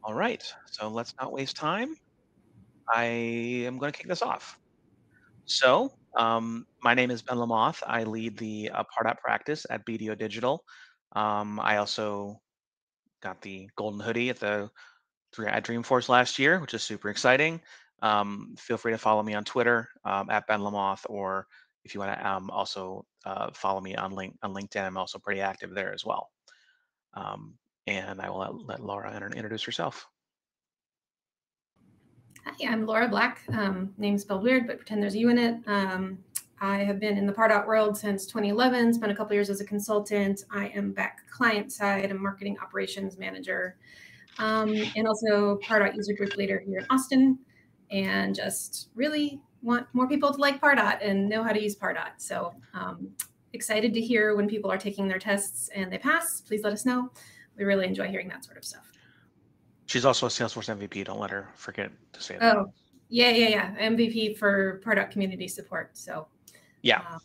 All right, so let's not waste time. I am going to kick this off. My name is Ben Lamoth. I lead the Pardot practice at BDO Digital. I also got the golden hoodie at Dreamforce last year, which is super exciting. Feel free to follow me on Twitter at Ben Lamoth, or if you want to also follow me on LinkedIn. I'm also pretty active there as well. Um, and I will let Laura introduce herself. Hi, I'm Laura Black. Name spelled weird, but pretend there's a U in it. I have been in the Pardot world since 2011, spent a couple years as a consultant. I am back client side, a marketing operations manager, and also Pardot user group leader here in Austin, and just really want more people to like Pardot and know how to use Pardot. So excited to hear when people are taking their tests and they pass. Please let us know. We really enjoy hearing that sort of stuff. She's also a Salesforce MVP. Don't let her forget to say that. Oh, yeah. MVP for Pardot community support. So Yeah.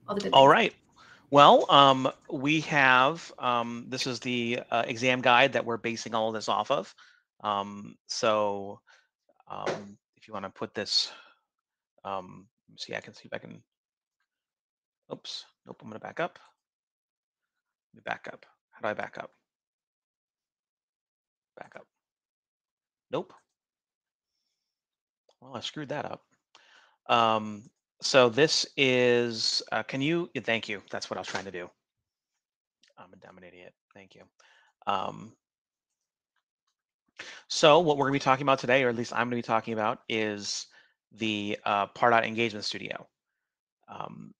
all the good All things. right. Well, we have this is the exam guide that we're basing all of this off of. If you want to put this, see, I can see if I can. Oops. Nope. I'm going to back up. Let me back up. How do I back up? Back up. Nope. Well, I screwed that up. So this is. Can you? Thank you. That's what I was trying to do. I'm an idiot. Thank you. Um, So what we're going to be talking about today, or at least I'm going to be talking about, is the Pardot Engagement Studio.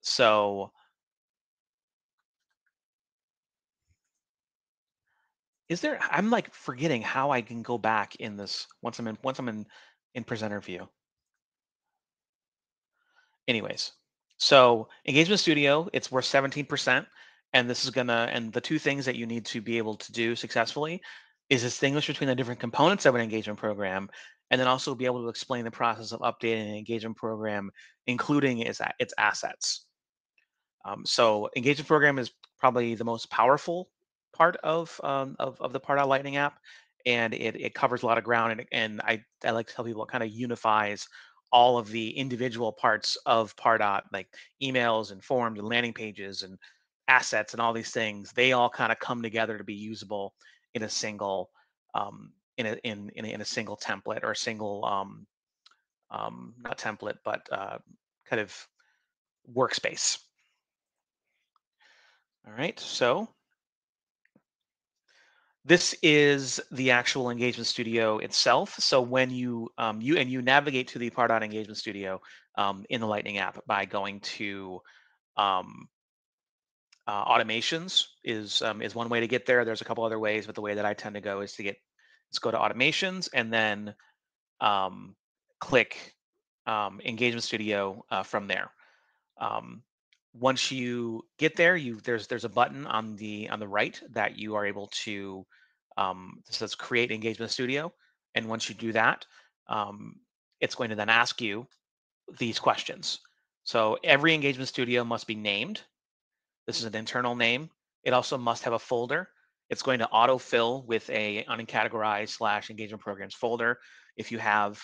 So is there? I'm like forgetting how I can go back in this once I'm in presenter view. Anyways, so Engagement Studio, it's worth 17%, and the two things that you need to be able to do successfully is distinguish between the different components of an engagement program, and then also be able to explain the process of updating an engagement program, including its assets. So engagement program is probably the most powerful part of the Pardot Lightning app, and it covers a lot of ground. And I like to tell people it kind of unifies all of the individual parts of Pardot, like emails and forms and landing pages and assets and all these things. They all kind of come together to be usable in a single in a single template, or a single not template, but kind of workspace. All right, so this is the actual Engagement Studio itself. So when you navigate to the Pardot Engagement Studio in the Lightning app by going to um, automations is one way to get there. There's a couple other ways, but the way that I tend to go is let's go to automations and then um, click Engagement Studio from there. Um, Once you get there, there's a button on the right that you are able to that says Create Engagement Studio, and once you do that, um, it's going to then ask you these questions. So every Engagement Studio must be named. This is an internal name. It also must have a folder. It's going to autofill with a uncategorized / engagement programs folder. If you have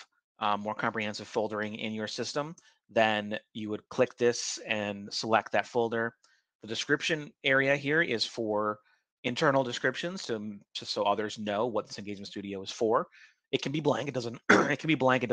more comprehensive foldering in your system, then you would click this and select that folder. The description area here is for internal descriptions, just so others know what this engagement studio is for. It can be blank. It doesn't. It can be blank. It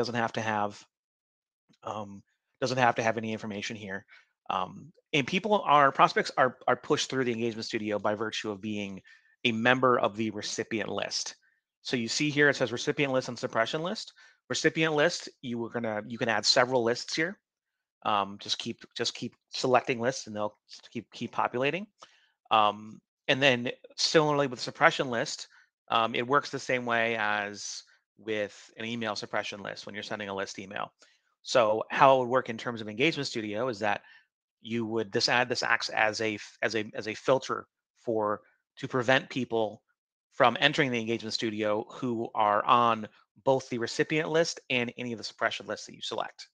um, doesn't have to have any information here. And prospects are pushed through the engagement studio by virtue of being a member of the recipient list. So you see here it says recipient list and suppression list. Recipient list, you can add several lists here. Just keep selecting lists and they'll keep populating. And then similarly with suppression list, it works the same way as with an email suppression list when you're sending a list email. So how it would work in terms of Engagement Studio is that this acts as a filter for to prevent people from entering the Engagement Studio who are on both the recipient list and any of the suppression lists that you select.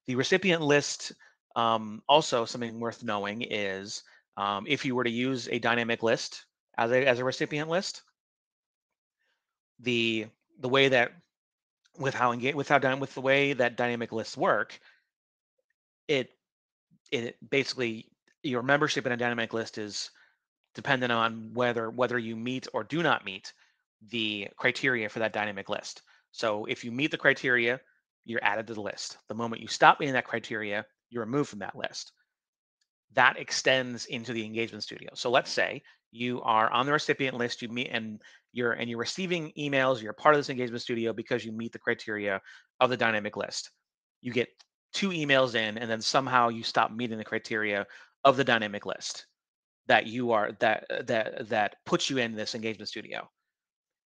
The recipient list, also something worth knowing is if you were to use a dynamic list as a recipient list, the way that with the way that dynamic lists work, it basically, your membership in a dynamic list is dependent on whether you meet or do not meet the criteria for that dynamic list. So if you meet the criteria, you're added to the list. The moment you stop meeting that criteria, you're removed from that list. That extends into the engagement studio. So let's say you are on the recipient list, you meet, and you're receiving emails, you're part of this engagement studio because you meet the criteria of the dynamic list. You get 2 emails in, and then somehow you stop meeting the criteria of the dynamic list that puts you in this engagement studio.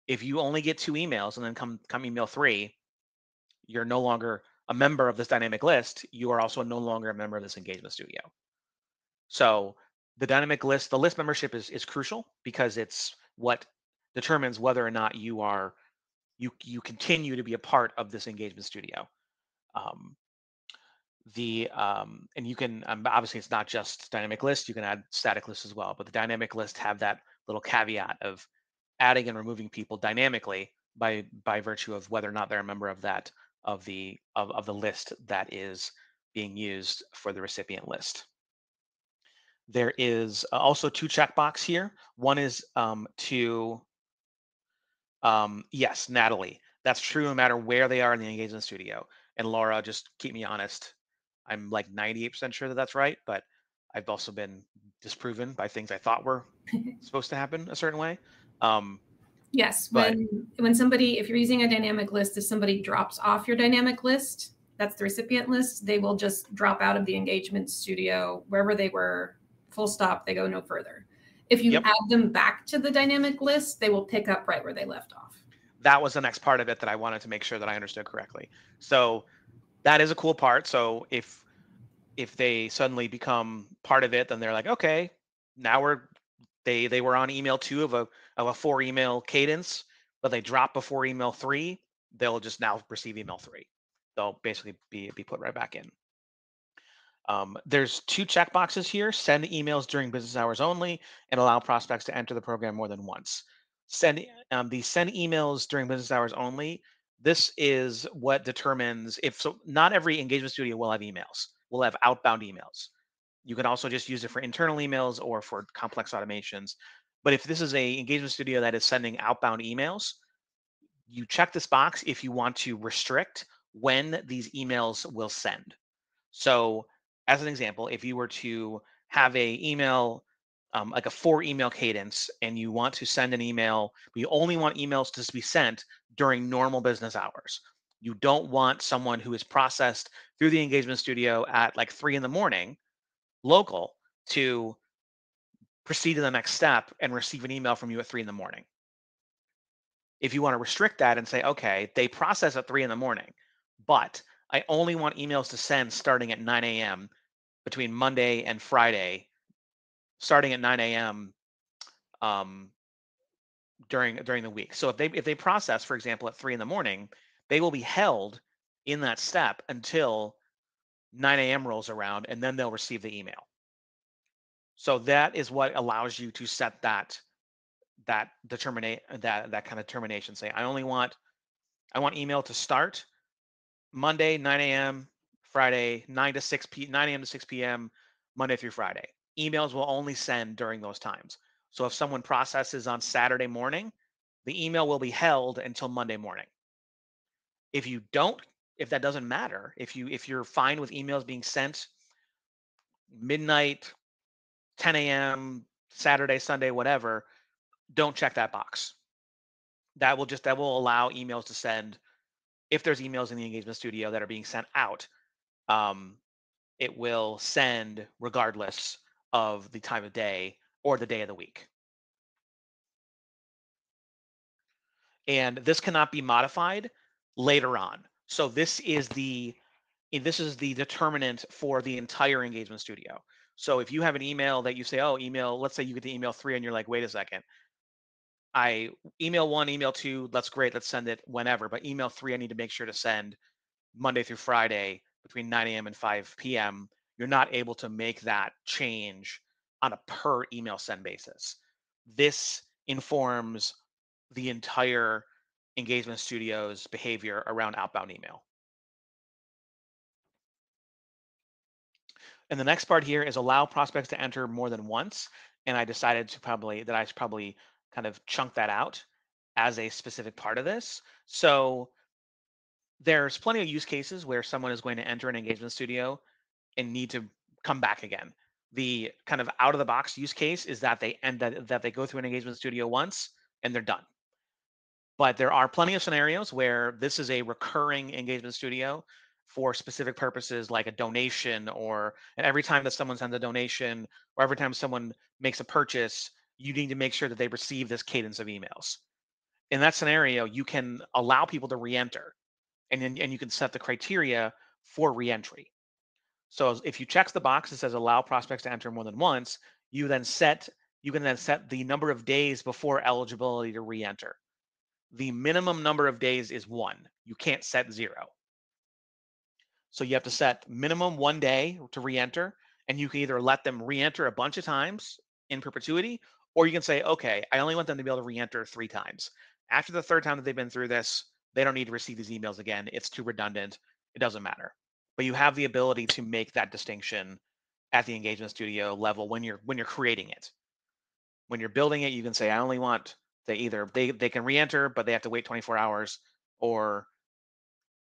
If you only get 2 emails and then come email 3, you're no longer a member of this dynamic list. You are also no longer a member of this engagement studio. So the list membership is crucial because it's what determines whether or not you continue to be a part of this engagement studio. Um, and you can, obviously it's not just dynamic lists, you can add static lists as well, but the dynamic lists have that little caveat of adding and removing people dynamically by virtue of whether or not they're a member of that of the list that is being used for the recipient list. There is also 2 checkbox here. One is to yes, Natalie, that's true no matter where they are in the engagement studio. And Laura, just keep me honest. I'm like 98% sure that that's right, but I've also been disproven by things I thought were supposed to happen a certain way. Yes, But when somebody, if you're using a dynamic list, if somebody drops off your dynamic list, that's the recipient list, they will just drop out of the engagement studio wherever they were, full stop, they go no further. If you yep, add them back to the dynamic list, they will pick up right where they left off. that was the next part of it that I wanted to make sure that I understood correctly. So that is a cool part. So if they suddenly become part of it, then they're like, okay, now they were on email 2 of a 4 email cadence, but they drop before email 3, they'll just now receive email 3. They'll basically be put right back in. There's 2 checkboxes here: send emails during business hours only, and allow prospects to enter the program more than once. Send emails during business hours only. This is what determines if so. Not every engagement studio will have emails. Will have outbound emails. You can also just use it for internal emails or for complex automations. But if this is a engagement studio that is sending outbound emails, you check this box if you want to restrict when these emails will send. So, as an example, if you were to have a email, like a 4 email cadence, and you want to send an email, but you only want emails to be sent during normal business hours. You don't want someone who is processed through the engagement studio at like 3 in the morning local to proceed to the next step and receive an email from you at 3 in the morning. If you want to restrict that and say, okay, they process at 3 in the morning, but I only want emails to send starting at 9 a.m. between Monday and Friday, starting at 9 a.m. Um, during the week. So if they process, for example, at 3 in the morning, they will be held in that step until 9 a.m. rolls around, and then they'll receive the email. So that is what allows you to set that kind of termination. Say, I want email to start Monday 9 a.m., Friday 9 a.m. to 6 p.m., Monday through Friday. Emails will only send during those times. So if someone processes on Saturday morning, the email will be held until Monday morning. If you don't, if that doesn't matter, if you're fine with emails being sent midnight, 10 a.m., Saturday, Sunday, whatever, don't check that box. That will allow emails to send if there's emails in the engagement studio that are being sent out. Um, it will send regardless of the time of day or the day of the week. And this cannot be modified later on. So this is the determinant for the entire engagement studio. So if you have an email that you say, oh, email, let's say you get the email 3 and you're like, wait a second, I email 1, email 2, that's great, let's send it whenever. But email 3, I need to make sure to send Monday through Friday between 9 a.m. and 5 p.m. You're not able to make that change on a per email send basis. This informs the entire Engagement Studio's behavior around outbound email. And the next part here is allow prospects to enter more than once. And I decided that I should probably kind of chunk that out as a specific part of this. So there's plenty of use cases where someone is going to enter an engagement studio and need to come back again. The kind of out of the box use case is that that they go through an engagement studio once and they're done. But there are plenty of scenarios where this is a recurring engagement studio for specific purposes like a donation, or and every time that someone sends a donation or every time someone makes a purchase, you need to make sure that they receive this cadence of emails. In that scenario, you can allow people to re-enter, and you can set the criteria for re-entry. So if you check the box that says allow prospects to enter more than once, you can then set the number of days before eligibility to re-enter. The minimum number of days is 1. You can't set 0. So you have to set minimum 1 day to re-enter, and you can either let them re-enter a bunch of times in perpetuity, or you can say, okay, I only want them to be able to re-enter 3 times. After the 3rd time that they've been through this, they don't need to receive these emails again. It's too redundant. It doesn't matter. But you have the ability to make that distinction at the engagement studio level when you're creating it. When you're building it, you can say, I only want they can re-enter, but they have to wait 24 hours, or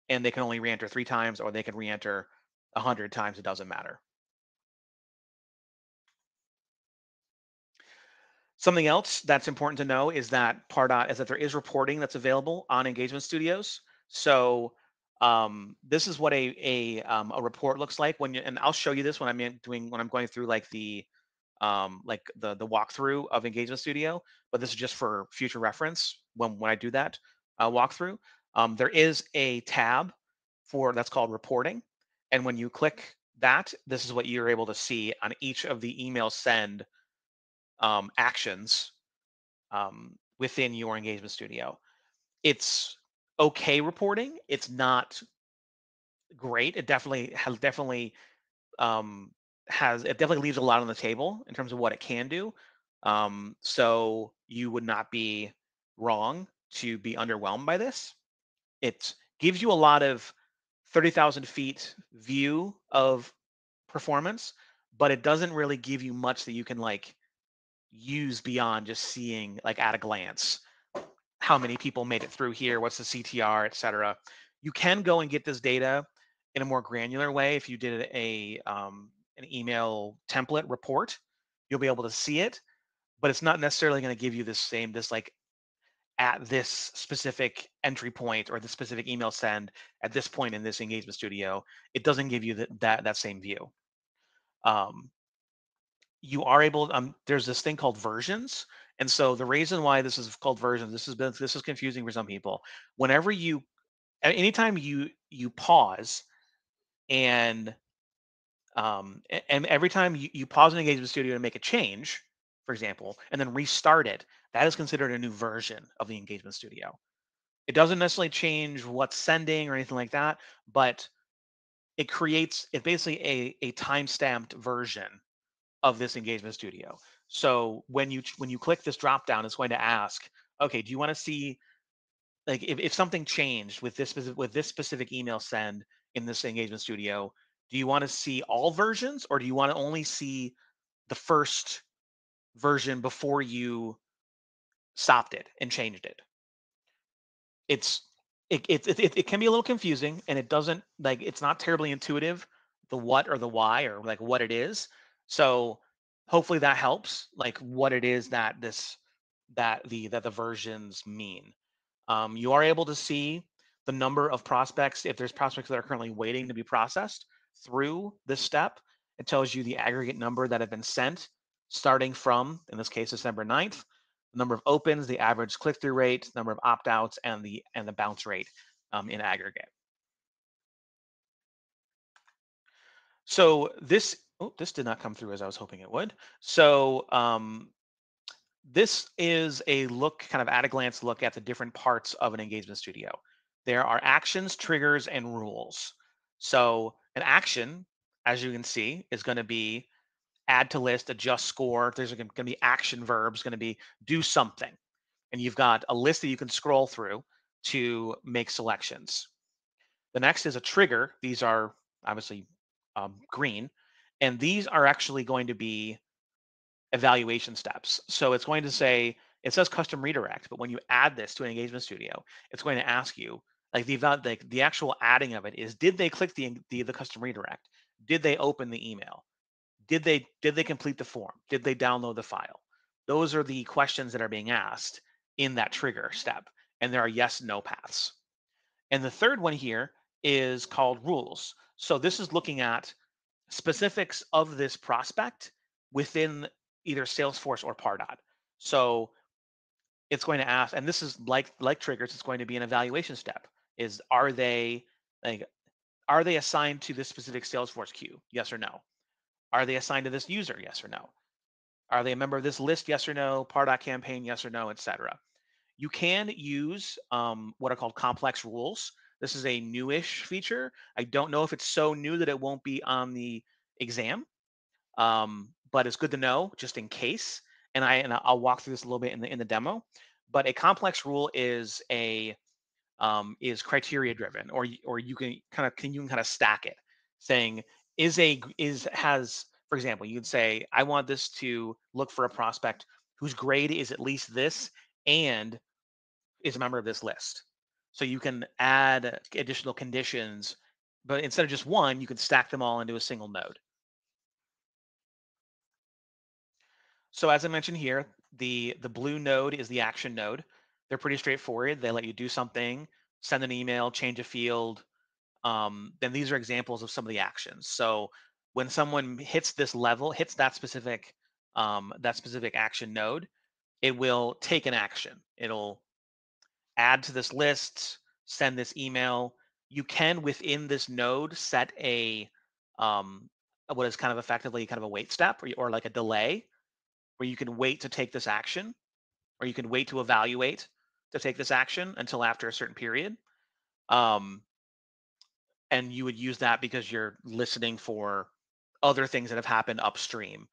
and they can only re-enter 3 times, or they can re-enter 100 times. It doesn't matter. Something else that's important to know is that there is reporting that's available on engagement studios. So this is what a report looks like and I'll show you this when I'm going through like the walkthrough of Engagement Studio, but this is just for future reference when I do that walkthrough. There is a tab that's called reporting. And when you click that, this is what you're able to see on each of the email send actions within your Engagement Studio. It's okay reporting. It's not great. Um, it definitely leaves a lot on the table in terms of what it can do. So you would not be wrong to be underwhelmed by this. It gives you a lot of 30,000 feet view of performance, but it doesn't really give you much that you can like use beyond just seeing like at a glance how many people made it through here, what's the CTR, etc. You can go and get this data in a more granular way if you did an email template report. You'll be able to see it, but it's not necessarily going to give you this like at this specific entry point or the specific email send at this point in this engagement studio. It doesn't give you that same view. You are able there's this thing called versions, and so the reason why this is called versions, this is confusing for some people. Whenever you anytime you pause and and every time you pause an engagement studio to make a change, for example, and then restart it, that is considered a new version of the engagement studio. It doesn't necessarily change what's sending or anything like that, but it's basically a time-stamped version of this engagement studio. So when you click this drop down, it's going to ask, okay, do you want to see like if something changed with this specific email send in this engagement studio, do you want to see all versions, or do you want to only see the first version before you stopped it and changed it? It's it can be a little confusing, and it doesn't like it's not terribly intuitive, the what or the why or like what it is. So hopefully that helps, like what it is that the versions mean. You are able to see the number of prospects. If there's prospects that are currently waiting to be processed through this step, it tells you the aggregate number that have been sent starting from, in this case, December 9th, the number of opens, the average click-through rate, number of opt-outs, and the bounce rate in aggregate. So this did not come through as I was hoping it would. So this is a kind of at a glance look at the different parts of an engagement studio. There are actions, triggers, and rules. So an action, as you can see, is going to be add to list, adjust score. There's going to be action verbs, going to be do something. And you've got a list that you can scroll through to make selections. The next is a trigger. These are obviously green, and these are actually going to be evaluation steps. So it's going to say, it says custom redirect, but when you add this to an engagement studio, it's going to ask you, like the actual adding of it is, did they click the custom redirect? Did they open the email? Did they complete the form? Did they download the file? Those are the questions that are being asked in that trigger step, and there are yes, no paths. And the third one here is called rules. So this is looking at specifics of this prospect within either Salesforce or Pardot. So it's going to ask, and this is like triggers, it's going to be an evaluation step. Is are they assigned to this specific Salesforce queue? Yes or no? Are they assigned to this user? Yes or no? Are they a member of this list? Yes or no? Pardot campaign? Yes or no? Etc. You can use what are called complex rules. This is a newish feature. I don't know if it's so new that it won't be on the exam, but it's good to know just in case. And I'll walk through this a little bit in the demo. But a complex rule is criteria driven, or you can kind of stack it, saying for example, you could say, I want this to look for a prospect whose grade is at least this and is a member of this list. So you can add additional conditions, but instead of just one, you can stack them all into a single node. So as I mentioned here, the blue node is the action node. They're pretty straightforward. They let you do something, send an email, change a field. Then these are examples of some of the actions. So when someone hits this level, hits that specific action node, it will take an action. It'll add to this list, send this email. You can, within this node, set what is kind of effectively kind of a wait step, or like a delay, where you can wait to take this action, or you can wait to evaluate to take this action until after a certain period. And you would use that because you're listening for other things that have happened upstream.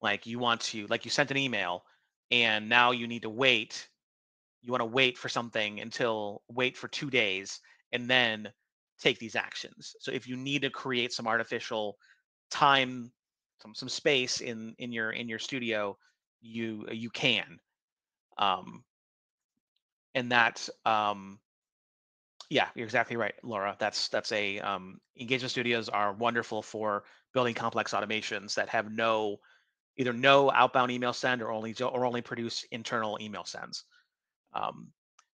Like you sent an email and now you need to wait. You want to wait for something wait for 2 days and then take these actions. So if you need to create some artificial time, some space in your studio, you can. And that Yeah, you're exactly right, Laura. That's a engagement studios are wonderful for building complex automations that have either no outbound email send, or only produce internal email sends.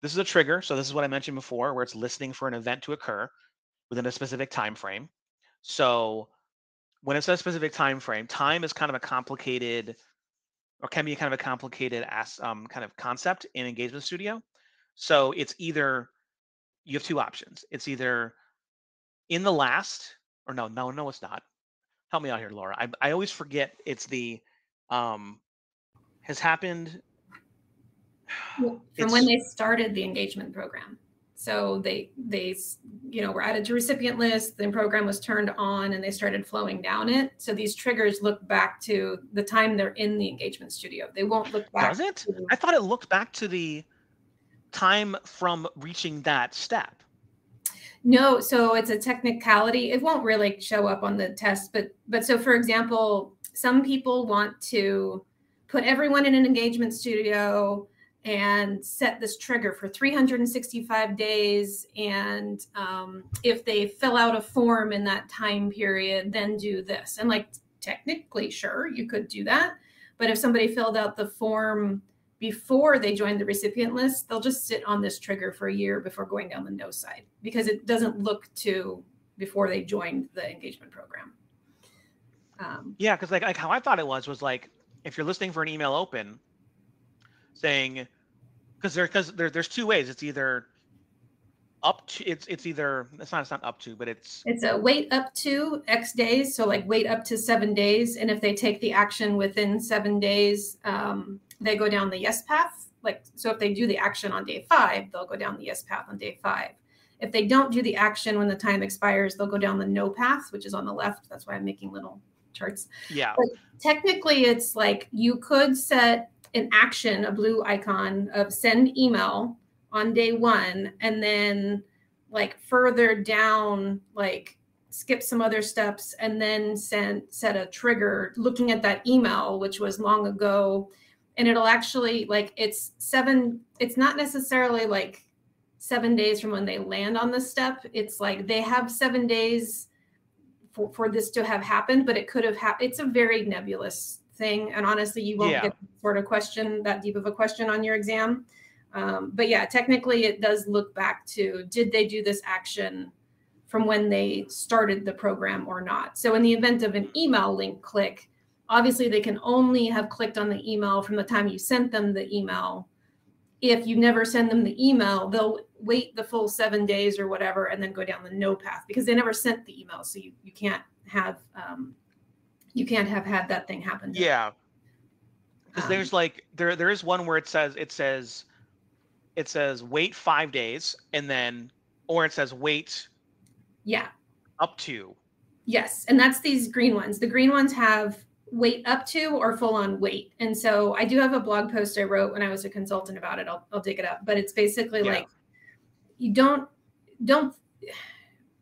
This is a trigger. So this is what I mentioned before, where it's listening for an event to occur within a specific time frame. So when it says specific time frame, time is kind of a complicated, or can be kind of a complicated kind of concept in Engagement Studio. So it's either, you have two options. It's either in the last, or no, it's not. Help me out here, Laura. I always forget. It's the has happened. From when they started the engagement program. So they were added to recipient list, the program was turned on, and they started flowing down it. So these triggers look back to the time they're in the engagement studio. They won't look back. Does it? I thought it looked back to the time from reaching that step. No, so it's a technicality. It won't really show up on the test, but so for example, some people want to put everyone in an engagement studio and set this trigger for 365 days. And if they fill out a form in that time period, then do this. And like, technically, sure, you could do that. But if somebody filled out the form before they join the recipient list, they'll just sit on this trigger for a year before going down the no side, because it doesn't look to before they joined the engagement program. Yeah, because like how I thought it was like, if you're listening for an email open, saying, because there's two ways. It's either up to, it's not up to, but it's a wait up to X days. So like wait up to 7 days. And if they take the action within 7 days, they go down the yes path. Like, so if they do the action on day 5, they'll go down the yes path on day 5. If they don't do the action when the time expires, they'll go down the no path, which is on the left. That's why I'm making little charts. Yeah. But technically, it's like you could set an action, a blue icon of send email on day 1, and then like further down, like skip some other steps, and then set a trigger looking at that email, which was long ago. And it'll actually, like, it's not necessarily like 7 days from when they land on the step. It's like they have 7 days for this to have happened, but it could have happened. It's a very nebulous thing. And honestly, you won't get that deep of a question on your exam. But yeah, technically it does look back to, did they do this action from when they started the program or not? So in the event of an email link click, obviously they can only have clicked on the email from the time you sent them the email. If you never send them the email, they'll wait the full 7 days or whatever and then go down the no path, because they never sent the email. So you can't have had that thing happen. Yeah. Because there's like there is one where it says wait 5 days, and then, or it says wait up to. Yes, and that's these green ones. The green ones have wait up to or full on wait. And so I do have a blog post I wrote when I was a consultant about it. I'll dig it up, but it's basically like, you don't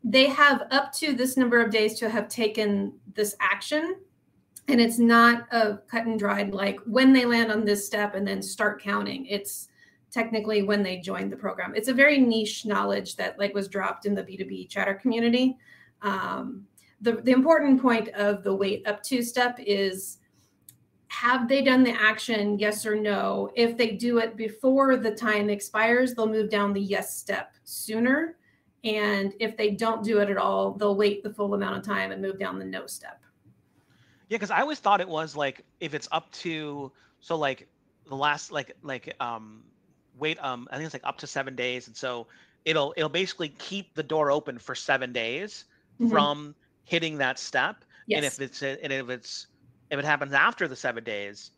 they have up to this number of days to have taken this action. And it's not a cut and dried, like when they land on this step and then start counting. It's technically when they joined the program. It's a very niche knowledge that like was dropped in the B2B chatter community. The important point of the wait up to step is, have they done the action, yes or no? If they do it before the time expires, they'll move down the yes step sooner. And if they don't do it at all, they'll wait the full amount of time and move down the no step. Yeah, because I always thought it was like, if it's up to, so like the last wait, I think it's like up to 7 days, and so it'll basically keep the door open for 7 days from hitting that step. Yes. And if it happens after the 7 days,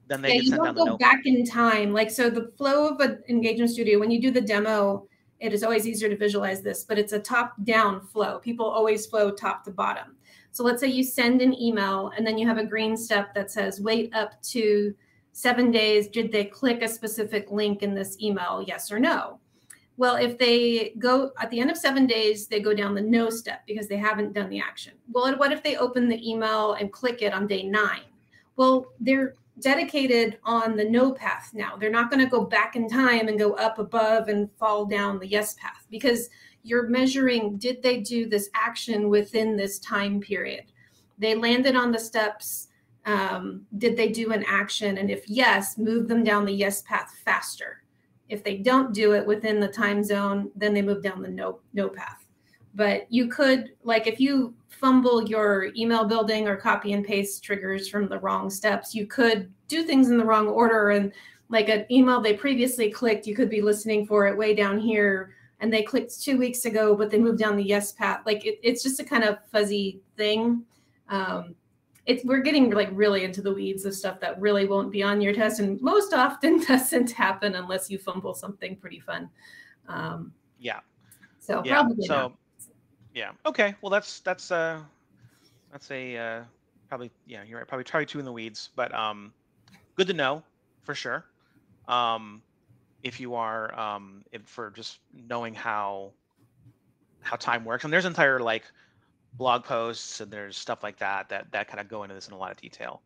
then they get you sent don't down the go no back in time. Like, so the flow of an engagement studio, when you do the demo, it is always easier to visualize this, but it's a top-down flow. People always flow top to bottom. So let's say you send an email and then you have a green step that says wait up to 7 days. Did they click a specific link in this email? Yes or no? Well, if they go at the end of 7 days, they go down the no step because they haven't done the action. Well, what if they open the email and click it on day 9? Well, they're dedicated on the no path now. They're not going to go back in time and go up above and fall down the yes path, because you're measuring, did they do this action within this time period? They landed on the steps. Did they do an action? And if yes, move them down the yes path faster. If they don't do it within the time zone, then they move down the no path. But you could, like, if you fumble your email building or copy and paste triggers from the wrong steps, you could do things in the wrong order. And like an email they previously clicked, you could be listening for it way down here, and they clicked 2 weeks ago, but they moved down the yes path. Like it's just a kind of fuzzy thing. We're getting like really into the weeds of stuff that really won't be on your test, and most often doesn't happen unless you fumble something pretty fun. So probably not. Yeah. Okay. Well, that's a probably, yeah, you're right. Probably too in the weeds, but good to know for sure. If you are for just knowing how time works, and there's entire like blog posts and there's stuff like that kind of go into this in a lot of detail.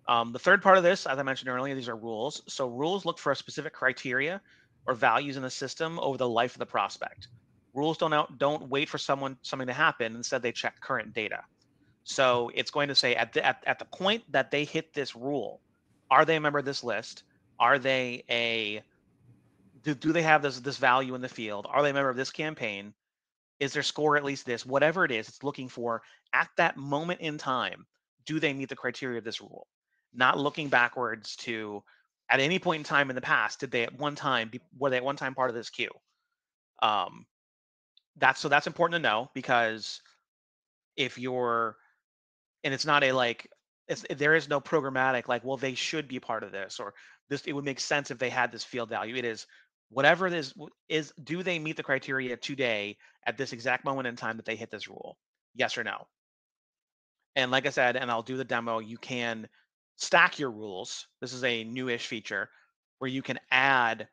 The third part of this, as I mentioned earlier, these are rules. So rules look for a specific criteria or values in the system over the life of the prospect. Rules don't wait for something to happen. Instead, they check current data. So it's going to say at the point that they hit this rule, are they a member of this list? Are they do they have this value in the field? Are they a member of this campaign? Is their score at least this? Whatever it is, it's looking for at that moment in time. Do they meet the criteria of this rule? Not looking backwards to at any point in time in the past, were they at one time part of this queue? That's important to know, because if you're, and it's not there is no programmatic like, well, they should be part of this, or this, it would make sense if they had this field value. It is whatever it is, do they meet the criteria today at this exact moment in time that they hit this rule? Yes or no? And like I said, and I'll do the demo, you can stack your rules. This is a newish feature where you can add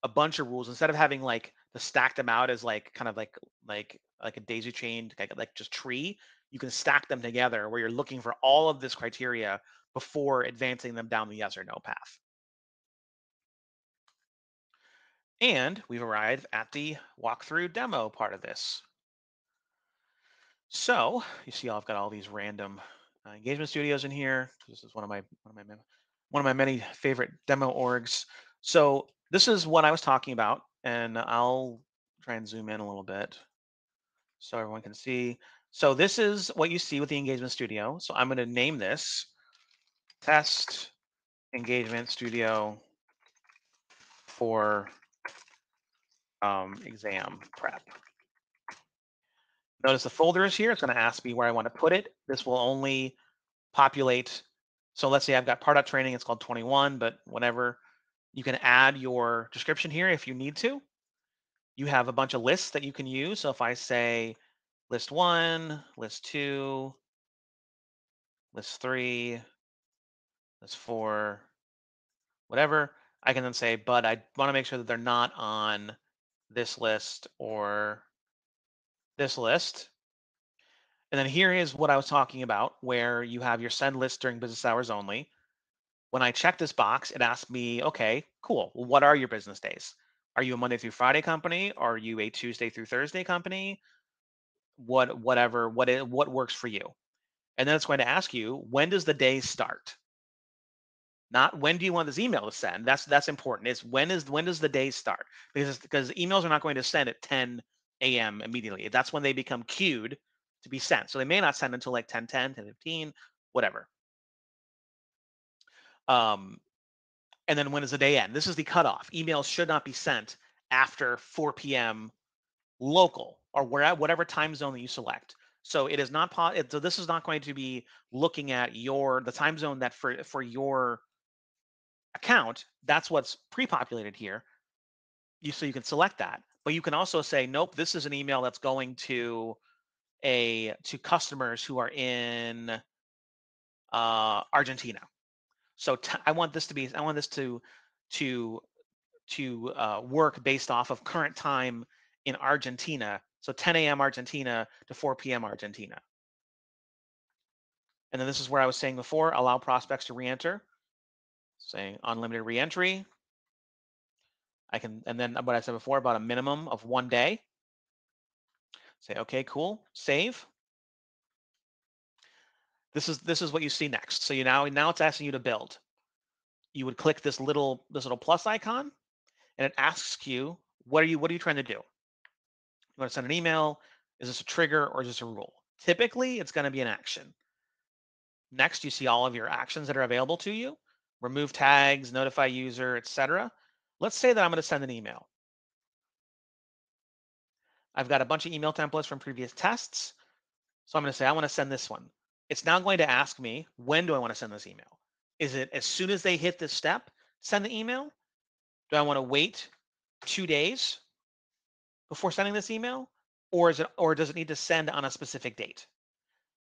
a bunch of rules, instead of having like to stack them out as like kind of like a daisy chain, like just tree, you can stack them together where you're looking for all of this criteria before advancing them down the yes or no path. And we've arrived at the walkthrough demo part of this. So you see, I've got all these random engagement studios in here. This is one of my many favorite demo orgs. So this is what I was talking about, and I'll try and zoom in a little bit so everyone can see. So this is what you see with the engagement studio. So I'm going to name this Test Engagement Studio for exam prep. Notice the folder is here. It's going to ask me where I want to put it. This will only populate. So let's say I've got Pardot training. It's called 21, but whatever. You can add your description here if you need to. You have a bunch of lists that you can use. So if I say list 1, list 2, list 3, list 4, whatever, I can then say, but I want to make sure that they're not on this list or this list. And then here is what I was talking about, where you have your send list during business hours only. When I check this box, it asks me, okay, cool. Well, what are your business days? Are you a Monday through Friday company? Are you a Tuesday through Thursday company? What works for you? And then it's going to ask you, when does the day start? Not when do you want this email to send? That's important. It's when does the day start? Because emails are not going to send at 10 a.m. immediately. That's when they become queued to be sent. So they may not send until like 10:10, 10:15, whatever. And then when does the day end? This is the cutoff. Emails should not be sent after 4 p.m. local or whatever time zone that you select. So it is not so this is not going to be looking at the time zone that for your account. That's what's pre-populated here. So you can select that, but you can also say, nope, this is an email that's going to customers who are in Argentina. So I want this to work based off of current time in Argentina. So 10 a.m. Argentina to 4 p.m. Argentina. And then this is where I was saying before, allow prospects to re-enter, saying unlimited re-entry. And then what I said before about a minimum of 1 day. Say, okay, cool, save. This is what you see next. So now it's asking you to build. You would click this little plus icon, and it asks you, what are you trying to do? You want to send an email? Is this a trigger or is this a rule? Typically, it's going to be an action. Next, you see all of your actions that are available to you. Remove tags, notify user, etc. Let's say that I'm going to send an email. I've got a bunch of email templates from previous tests. So I'm going to say, I want to send this one. It's now going to ask me, when do I want to send this email? Is it as soon as they hit this step, send the email? Do I want to wait 2 days before sending this email? Or does it need to send on a specific date?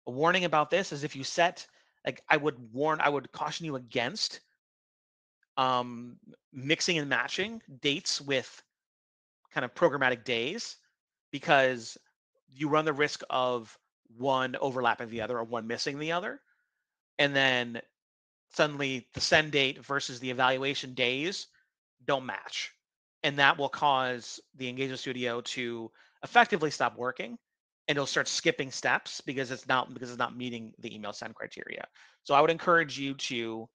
A warning about this is if you set, like I would caution you against mixing and matching dates with kind of programmatic days, because you run the risk of one overlapping the other or one missing the other. And then suddenly the send date versus the evaluation days don't match. And that will cause the Engagement Studio to effectively stop working, and it'll start skipping steps because it's not meeting the email send criteria. So I would encourage you to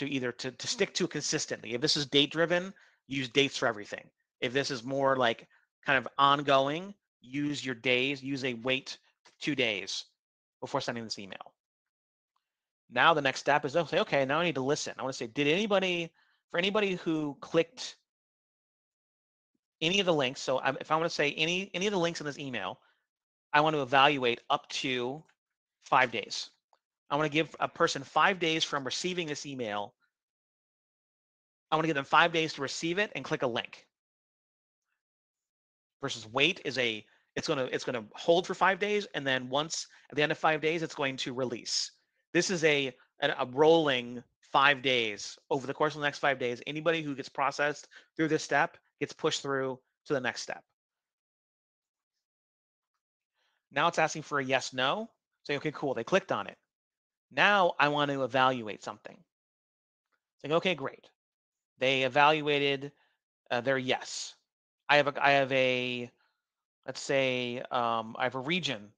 either to stick to it consistently. If this is date driven, use dates for everything. If this is more like kind of ongoing, use your days, use a wait 2 days before sending this email. Now the next step is to say, okay, now I need to listen. I want to say, for anybody who clicked any of the links, so if I want to say any of the links in this email, I want to evaluate up to 5 days. I want to give a person 5 days from receiving this email. I want to give them 5 days to receive it and click a link. Versus wait is it's going to hold for 5 days, and then once at the end of 5 days, it's going to release. This is a rolling 5 days, over the course of the next 5 days, anybody who gets processed through this step gets pushed through to the next step. Now it's asking for a yes, no. Say, okay, cool, they clicked on it. Now I want to evaluate something. Saying, okay, great. They evaluated their yes. I have a let's say I have a region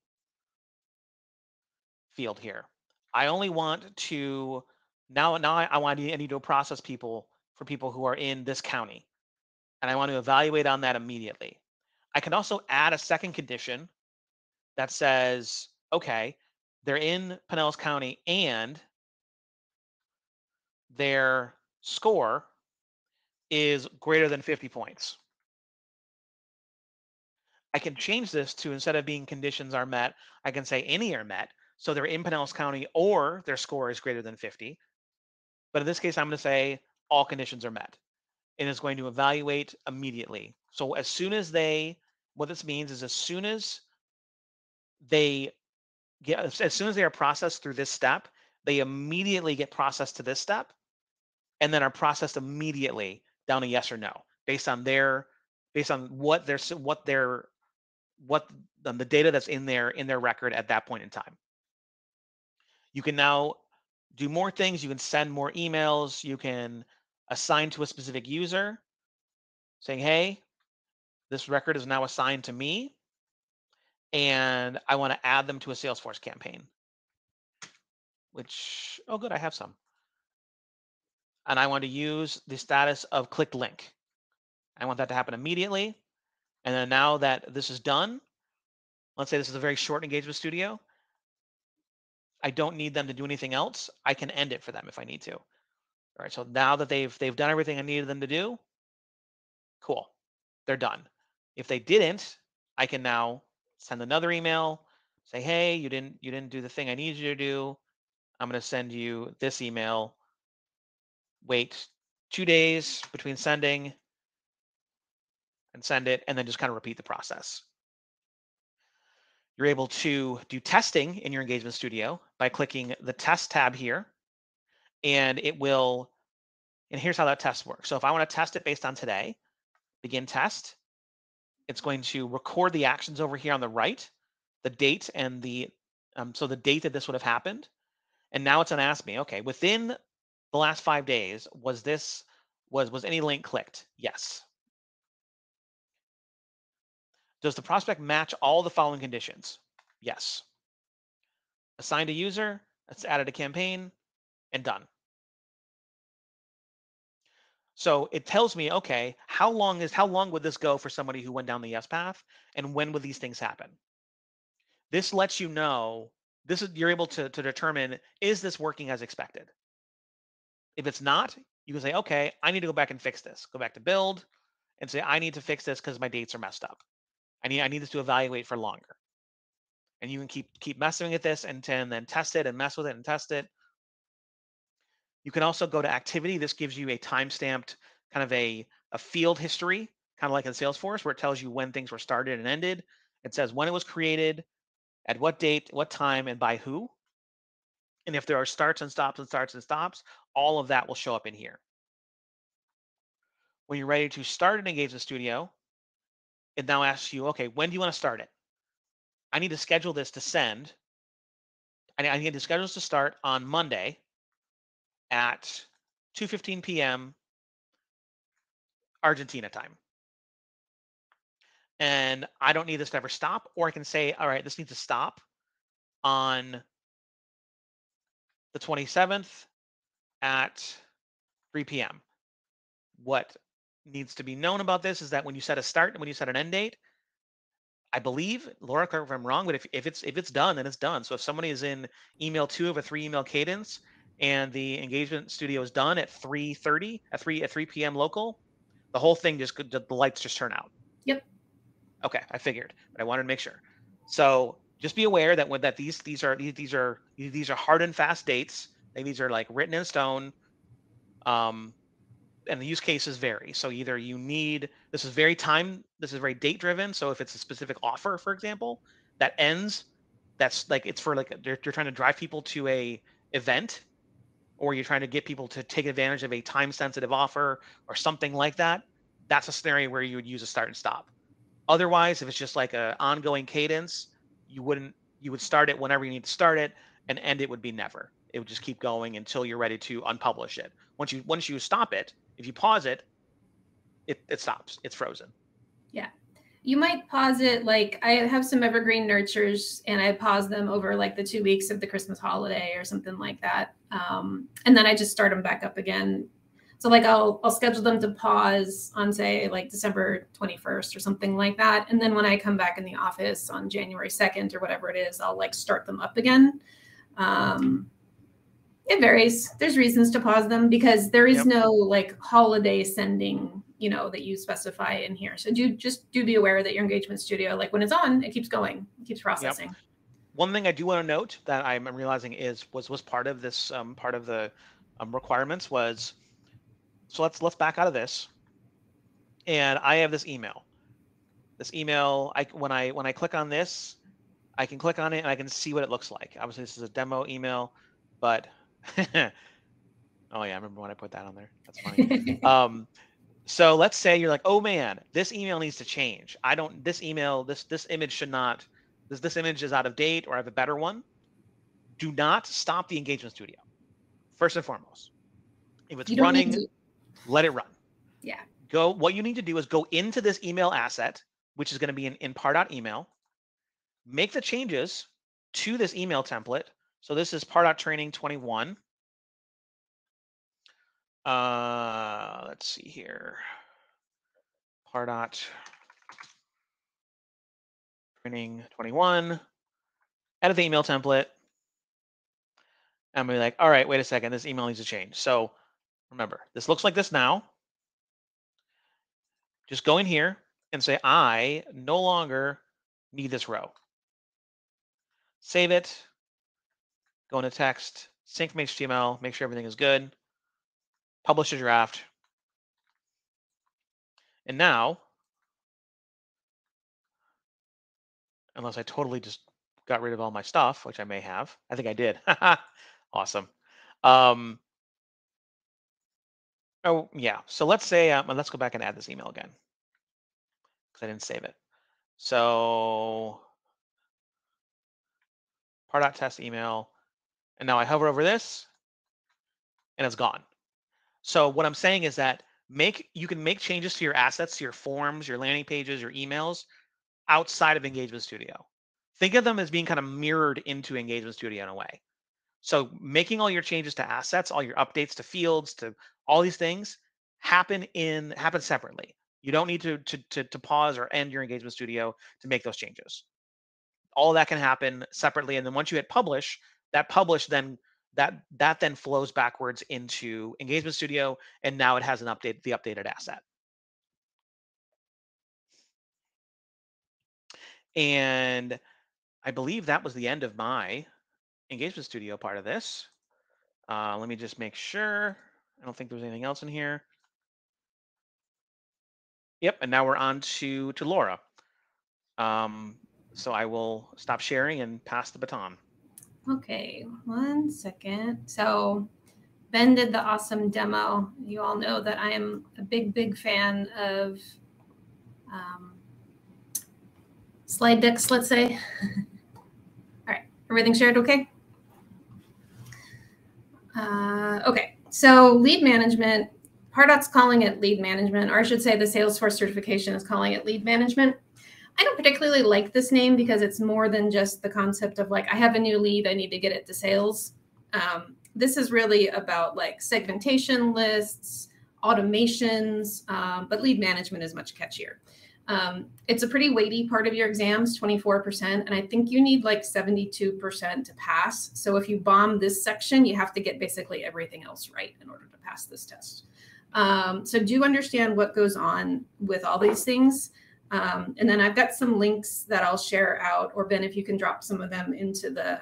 field here. I only want to I need to process people for people who are in this county, and I want to evaluate on that immediately. I can also add a second condition that says, okay, they're in Pinellas County and their score is greater than 50 points. I can change this to, instead of being conditions are met, I can say any are met. So they're in Pinellas County or their score is greater than 50. But in this case, I'm going to say all conditions are met, and it's going to evaluate immediately. So as soon as what this means is as soon as they as soon as they are processed through this step, they immediately get processed to this step, and then are processed immediately down to yes or no based on what the data that's in their record at that point in time. You can now do more things. You can send more emails. You can assign to a specific user saying, hey, this record is now assigned to me, and I want to add them to a Salesforce campaign, which, oh, good, I have some. And I want to use the status of click link. I want that to happen immediately. And then now that this is done, let's say this is a very short engagement studio, I don't need them to do anything else. I can end it for them if I need to. All right, so now that they've done everything I needed them to do, cool, they're done. If they didn't, I can now send another email, say, hey, you didn't do the thing I need you to do. I'm going to send you this email. Wait 2 days between sending and send it, and then just kind of repeat the process. You're able to do testing in your engagement studio by clicking the test tab here, and here's how that test works. So if I want to test it based on today, begin test, it's going to record the actions over here on the right, the date and so the date that this would have happened. And now it's going to ask me, okay, within the last 5 days, was any link clicked? Yes. Does the prospect match all the following conditions? Yes. Assigned a user, it's added a campaign, and done. So it tells me, okay, how long would this go for somebody who went down the yes path, and when would these things happen? This lets you know, you're able to determine, is this working as expected? If it's not, you can say, okay, I need to go back and fix this. Go back to build and say, I need to fix this because my dates are messed up. I need this to evaluate for longer. And you can keep messing with this and then test it and mess with it and test it. You can also go to activity. This gives you a time-stamped kind of a field history, kind of like in Salesforce, where it tells you when things were started and ended. It says when it was created, at what date, what time, and by who. And if there are starts and stops and starts and stops, all of that will show up in here. When you're ready to start an engagement studio, it now asks you, okay, when do you want to start it? I need to schedule this to send. I need to schedule this to start on Monday at 2:15 p.m. Argentina time. And I don't need this to ever stop, or I can say, all right, this needs to stop on the 27th at 3 p.m. What needs to be known about this is that when you set a start and when you set an end date, I believe, Laura, correct if I'm wrong, but if it's done, then it's done. So if somebody is in email 2 of a 3 email cadence and the engagement studio is done at 3:30 at 3 p.m. local, the whole thing the lights just turn out. Yep. Okay, I figured, but I wanted to make sure. So just be aware that these are hard and fast dates. These are like written in stone. And the use cases vary. So either this is very date driven. So if it's a specific offer, for example, that ends, that's like, it's for like, you're trying to drive people to a event. or you're trying to get people to take advantage of a time-sensitive offer or something like that, that's a scenario where you would use a start and stop. Otherwise, if it's just like an ongoing cadence, you would start it whenever you need to start it, and end it would be never. It would just keep going until you're ready to unpublish it. Once you stop it, if you pause it, it stops. It's frozen. Yeah. You might pause it. Like I have some evergreen nurtures and I pause them over like the 2 weeks of the Christmas holiday or something like that. And then I just start them back up again. So like I'll schedule them to pause on say like December 21st or something like that. And then when I come back in the office on January 2nd or whatever it is, I'll like start them up again. It varies. There's reasons to pause them because there is no like holiday sending, you know, that you specify in here. So do be aware that your engagement studio, like when it's on, it keeps going, it keeps processing. Yep. One thing I do want to note that I'm realizing was part of this part of the requirements was, so let's back out of this. And I have this email. This email, when I click on this, I can click on it and I can see what it looks like. Obviously, this is a demo email, but oh yeah, I remember when I put that on there. That's funny. So let's say you're like, oh man, this email needs to change. This image should not, this image is out of date, or I have a better one. Do not stop the engagement studio. First and foremost, if it's running, let it run. Yeah. What you need to do is go into this email asset, which is going to be in Pardot email, make the changes to this email template. So this is Pardot Training 21. Let's see here. Pardot Training 21. Edit the email template. And be like, all right, wait a second, this email needs to change. So remember, this looks like this now. Just go in here and say, I no longer need this row. Save it. Go into text, sync from HTML, make sure everything is good. Publish a draft. And now, unless I totally just got rid of all my stuff, which I may have. I think I did. Awesome. Oh, yeah. So let's say, let's go back and add this email again because I didn't save it. So Pardot test email. And now I hover over this and it's gone. So what I'm saying is that you can make changes to your assets, to your forms, your landing pages, your emails outside of Engagement Studio. Think of them as being kind of mirrored into Engagement Studio in a way. So making all your changes to assets, all your updates to fields, to all these things happen separately. You don't need to pause or end your Engagement Studio to make those changes. All of that can happen separately, and then once you hit publish, that then flows backwards into Engagement Studio, and now it has the updated asset. And I believe that was the end of my Engagement Studio part of this. Let me just make sure. I don't think there's anything else in here. Yep, and now we're on to Laura. So I will stop sharing and pass the baton. Okay, 1 second. So Ben did the awesome demo. You all know that I am a big fan of slide decks, let's say. All right, everything shared okay? Okay, so lead management, Pardot's calling it lead management, or I should say the Salesforce certification is calling it lead management. I don't particularly like this name because it's more than just the concept of like, I have a new lead, I need to get it to sales. This is really about like segmentation lists, automations, but lead management is much catchier. It's a pretty weighty part of your exams, 24%, and I think you need like 72% to pass. So if you bomb this section, you have to get basically everything else right in order to pass this test. So do understand what goes on with all these things. And then I've got some links that I'll share out, or Ben, if you can drop some of them into the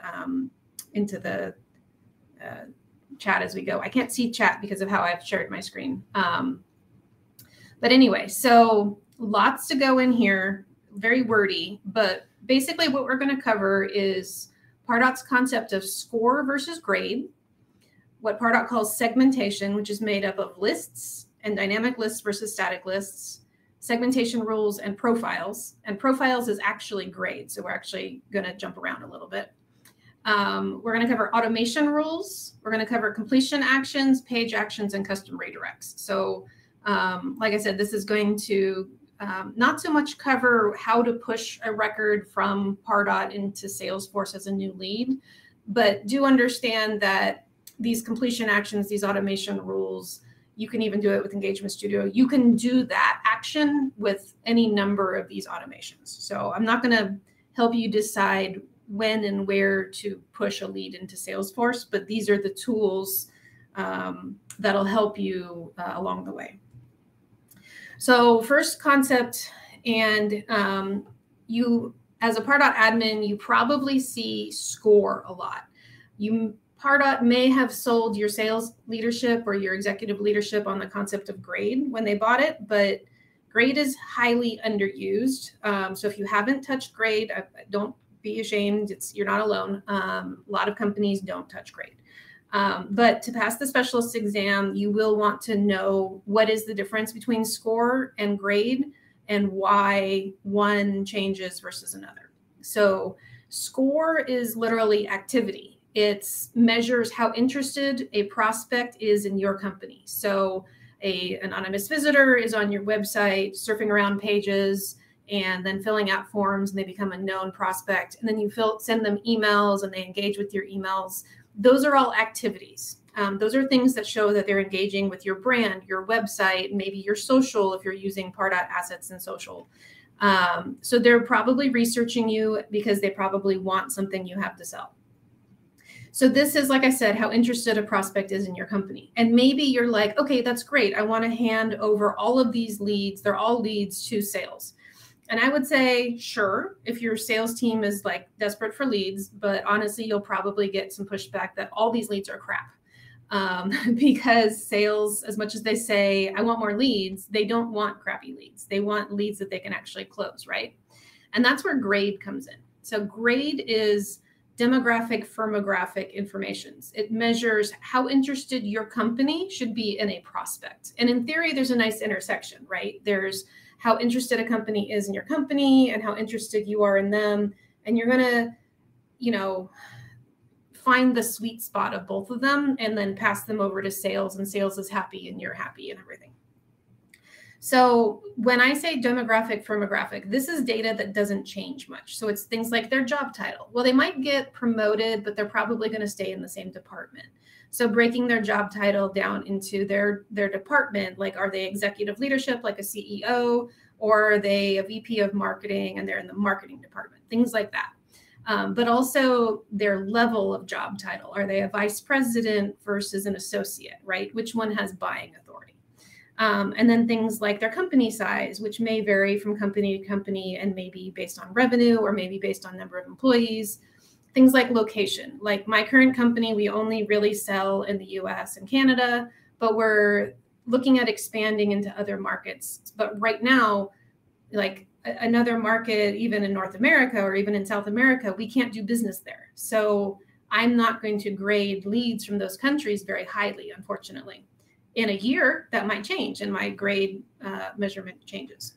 chat as we go. I can't see chat because of how I've shared my screen. But anyway, so lots to go in here, very wordy, but basically what we're going to cover is Pardot's concept of score versus grade, what Pardot calls segmentation, which is made up of lists and dynamic lists versus static lists, segmentation rules, and profiles. And profiles is actually grade, so we're actually going to jump around a little bit. We're going to cover automation rules. We're going to cover completion actions, page actions, and custom redirects. So like I said, this is going to not so much cover how to push a record from Pardot into Salesforce as a new lead, but do understand that these completion actions, these automation rules, you can even do it with Engagement Studio. You can do that action with any number of these automations. So I'm not going to help you decide when and where to push a lead into Salesforce, but these are the tools that'll help you along the way. So first concept, and you, as a Pardot admin, you probably see score a lot. Pardot may have sold your sales leadership or your executive leadership on the concept of grade when they bought it, but grade is highly underused. So if you haven't touched grade, don't be ashamed. You're not alone. A lot of companies don't touch grade. But to pass the specialist exam, you will want to know what is the difference between score and grade and why one changes versus another. So score is literally activity. It measures how interested a prospect is in your company. So an anonymous visitor is on your website, surfing around pages, and then filling out forms, and they become a known prospect. And then you send them emails, and they engage with your emails. Those are all activities. Those are things that show that they're engaging with your brand, your website, maybe your social if you're using Pardot assets in social. So they're probably researching you because they probably want something you have to sell. So this is, like I said, how interested a prospect is in your company. And maybe you're like, okay, that's great. I want to hand over all of these leads. They're all leads to sales. And I would say, sure, if your sales team is like desperate for leads, but honestly, you'll probably get some pushback that all these leads are crap. Because sales, as much as they say, I want more leads, they don't want crappy leads. They want leads that they can actually close, right? And that's where grade comes in. So grade is demographic, firmographic information. It measures how interested your company should be in a prospect. And in theory, there's a nice intersection, right? There's how interested a company is in your company and how interested you are in them. And you're going to, find the sweet spot of both of them and then pass them over to sales, and sales is happy and you're happy and everything. So when I say demographic, firmographic, this is data that doesn't change much. So it's things like their job title. Well, they might get promoted, but they're probably going to stay in the same department. So breaking their job title down into their department, like are they executive leadership, like a CEO, or are they a VP of marketing and they're in the marketing department, things like that. But also their level of job title. Are they a vice president versus an associate, right? Which one has buying authority? And then things like their company size, which may vary from company to company and maybe based on revenue or maybe based on number of employees. Things like location. Like my current company, we only really sell in the US and Canada, but we're looking at expanding into other markets. But right now, like another market, even in North America or even in South America, we can't do business there. So I'm not going to grade leads from those countries very highly, unfortunately. In a year, that might change and my grade measurement changes.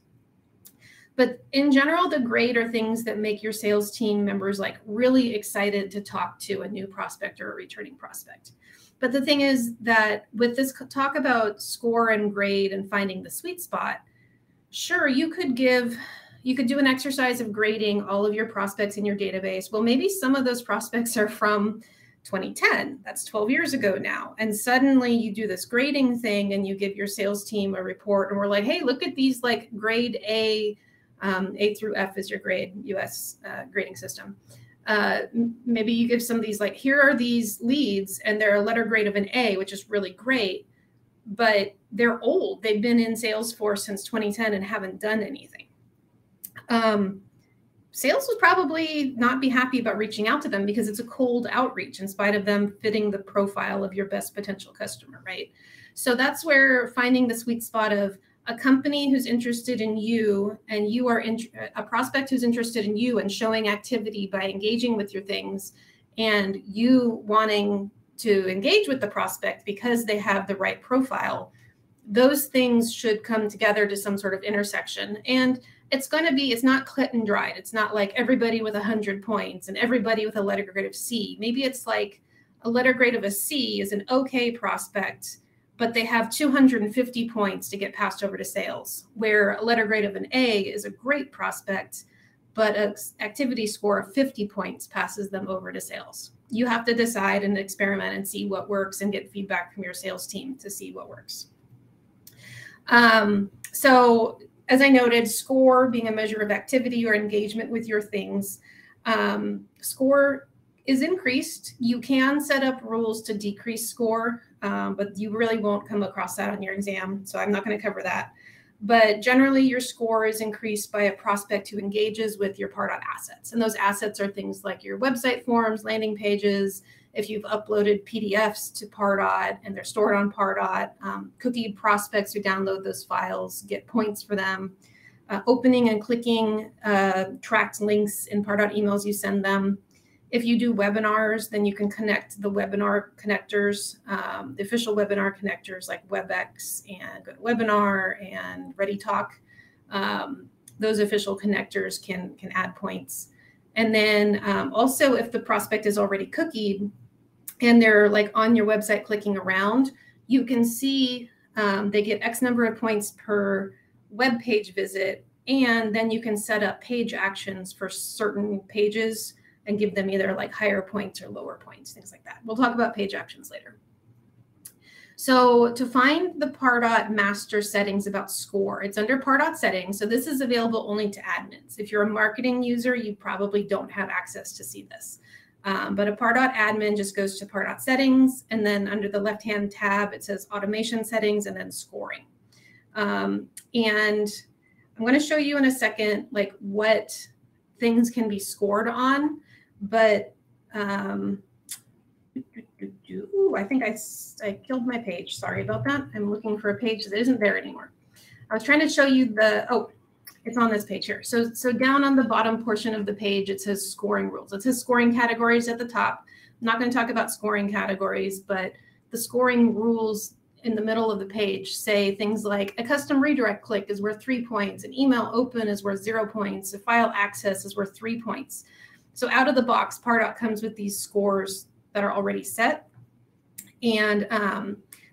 But in general, the grade are things that make your sales team members like really excited to talk to a new prospect or a returning prospect. But the thing is that with this talk about score and grade and finding the sweet spot, sure, you could do an exercise of grading all of your prospects in your database. Well, maybe some of those prospects are from 2010. That's 12 years ago now. And suddenly you do this grading thing and you give your sales team a report and we're like, hey, look at these like grade A through F is your grade, US grading system. Maybe you give some of these like, here are these leads and they're a letter grade of an A, which is really great, but they're old. They've been in Salesforce since 2010 and haven't done anything. Sales would probably not be happy about reaching out to them because it's a cold outreach in spite of them fitting the profile of your best potential customer, right? So that's where finding the sweet spot of a company who's interested in you and you are a prospect who's interested in you and showing activity by engaging with your things and you wanting to engage with the prospect because they have the right profile, those things should come together to some sort of intersection. And it's not cut and dried. It's not like everybody with 100 points and everybody with a letter grade of C. Maybe it's like a letter grade of a C is an okay prospect, but they have 250 points to get passed over to sales, where a letter grade of an A is a great prospect, but an activity score of 50 points passes them over to sales. You have to decide and experiment and see what works and get feedback from your sales team to see what works. So as I noted, score being a measure of activity or engagement with your things, score is increased. You can set up rules to decrease score, but you really won't come across that on your exam. So I'm not going to cover that. But generally, your score is increased by a prospect who engages with your Pardot assets. And those assets are things like your website forms, landing pages, if you've uploaded PDFs to Pardot and they're stored on Pardot. Cookie prospects who download those files get points for them. Opening and clicking tracked links in Pardot emails you send them. If you do webinars, then you can connect the webinar connectors, the official webinar connectors like WebEx and GoToWebinar and ReadyTalk. Those official connectors can add points. And then also if the prospect is already cookied and they're like on your website clicking around, you can see they get X number of points per web page visit. And then you can set up page actions for certain pages and give them either like higher points or lower points, things like that. We'll talk about page actions later. So to find the Pardot master settings about score, it's under Pardot settings. So this is available only to admins. If you're a marketing user, you probably don't have access to see this. But a Pardot admin just goes to Pardot settings. And then under the left-hand tab, it says automation settings and then scoring. And I'm going to show you in a second, like what things can be scored on. But I think I killed my page. Sorry about that. I'm looking for a page that isn't there anymore. I was trying to show you it's on this page here. So down on the bottom portion of the page, it says scoring rules. It says scoring categories at the top. I'm not going to talk about scoring categories, but the scoring rules in the middle of the page say things like a custom redirect click is worth 3 points, an email open is worth 0 points, a file access is worth 3 points. So out of the box, Pardot comes with these scores that are already set. And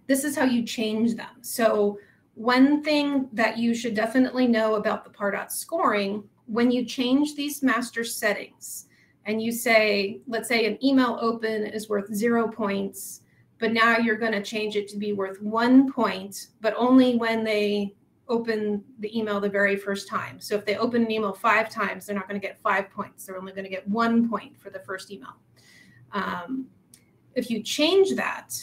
this is how you change them. So one thing that you should definitely know about the Pardot scoring, when you change these master settings and you say, let's say an email open is worth 0 points, but now you're going to change it to be worth 1 point, but only when they open the email the very first time. So if they open an email 5 times, they're not going to get 5 points. They're only going to get 1 point for the first email. If you change that,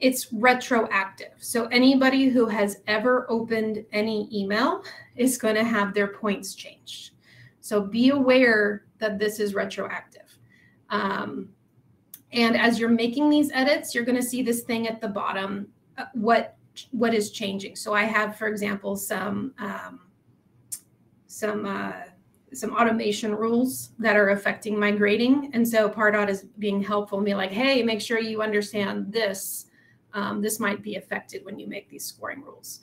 it's retroactive. So anybody who has ever opened any email is going to have their points changed. So be aware that this is retroactive. And as you're making these edits, you're going to see this thing at the bottom, what is changing. So I have, for example, some automation rules that are affecting my grading. And so Pardot is being helpful and be like, hey, make sure you understand this. This might be affected when you make these scoring rules.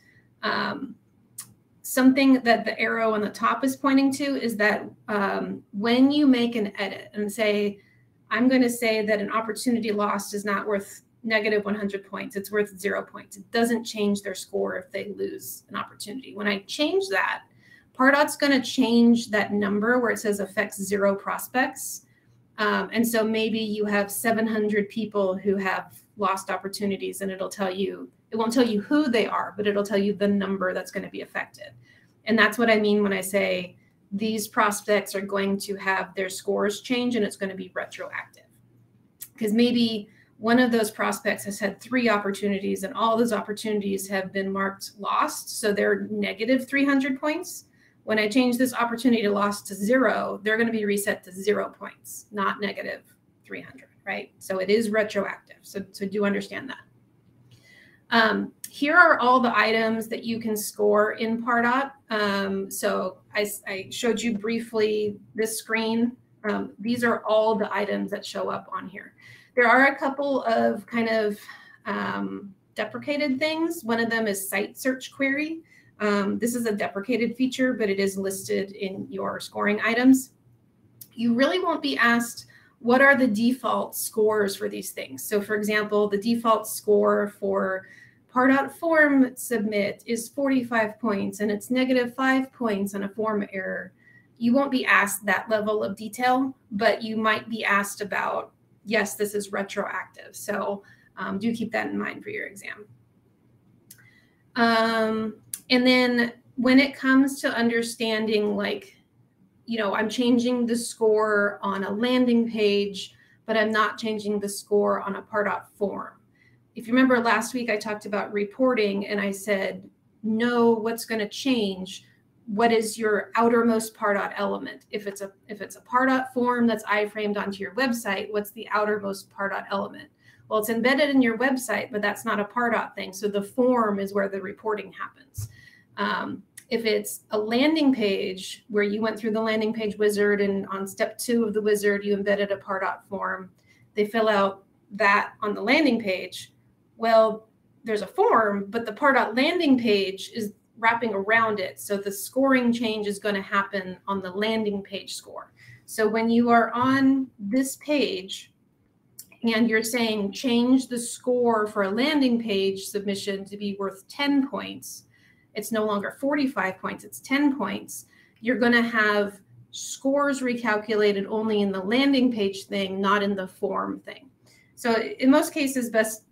Something that the arrow on the top is pointing to is that when you make an edit and say, I'm going to say that an opportunity lost is not worth negative 100 points. It's worth 0 points. It doesn't change their score if they lose an opportunity. When I change that, Pardot's going to change that number where it says affects 0 prospects. And so maybe you have 700 people who have lost opportunities, and it'll tell you, it won't tell you who they are, but it'll tell you the number that's going to be affected. And that's what I mean when I say these prospects are going to have their scores change and it's going to be retroactive. Because maybe one of those prospects has had 3 opportunities and all those opportunities have been marked lost. So they're negative 300 points. When I change this opportunity lost to 0, they're going to be reset to 0 points, not negative 300, right? So it is retroactive. So do understand that. Here are all the items that you can score in Pardot. So I showed you briefly this screen. These are all the items that show up on here. There are a couple of kind of deprecated things. One of them is site search query. This is a deprecated feature, but it is listed in your scoring items. You really won't be asked what are the default scores for these things. So for example, the default score for Pardot form submit is 45 points and it's -5 points on a form error. You won't be asked that level of detail, but you might be asked about, yes, this is retroactive. So do keep that in mind for your exam. And then when it comes to understanding, like, I'm changing the score on a landing page, but I'm not changing the score on a Pardot form. If you remember last week, I talked about reporting and I said, know what's going to change. What is your outermost Pardot element? If it's a Pardot form that's iframed onto your website, what's the outermost Pardot element? Well, it's embedded in your website, but that's not a Pardot thing. So the form is where the reporting happens. If it's a landing page where you went through the landing page wizard and on step 2 of the wizard, you embedded a Pardot form, they fill out that on the landing page. Well, there's a form, but the Pardot landing page is wrapping around it. So the scoring change is going to happen on the landing page score. So when you are on this page and you're saying change the score for a landing page submission to be worth 10 points, it's no longer 45 points, it's 10 points. You're going to have scores recalculated only in the landing page thing, not in the form thing. So in most cases, best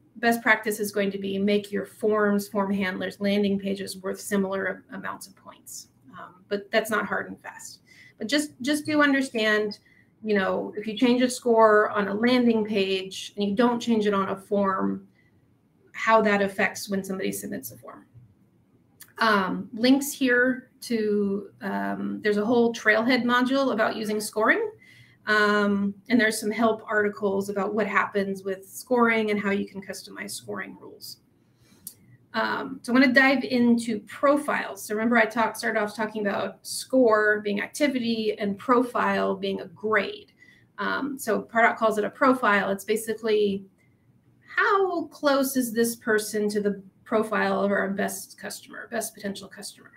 practice is going to be make your forms, form handlers, landing pages worth similar amounts of points. But that's not hard and fast. But just do understand, if you change a score on a landing page and you don't change it on a form, how that affects when somebody submits a form. Links here to, there's a whole Trailhead module about using scoring. And there's some help articles about what happens with scoring and how you can customize scoring rules. So I want to dive into profiles. So remember I started off talking about score being activity and profile being a grade. So Pardot calls it a profile. It's basically how close is this person to the profile of our best customer, best potential customer?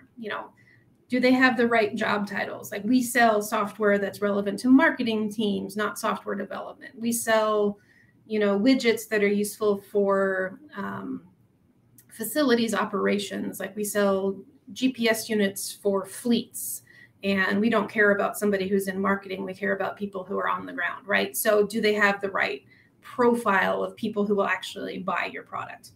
Do they have the right job titles? Like, we sell software that's relevant to marketing teams, not software development. We sell, widgets that are useful for facilities operations. Like, we sell GPS units for fleets, and we don't care about somebody who's in marketing. We care about people who are on the ground, right? So do they have the right profile of people who will actually buy your product?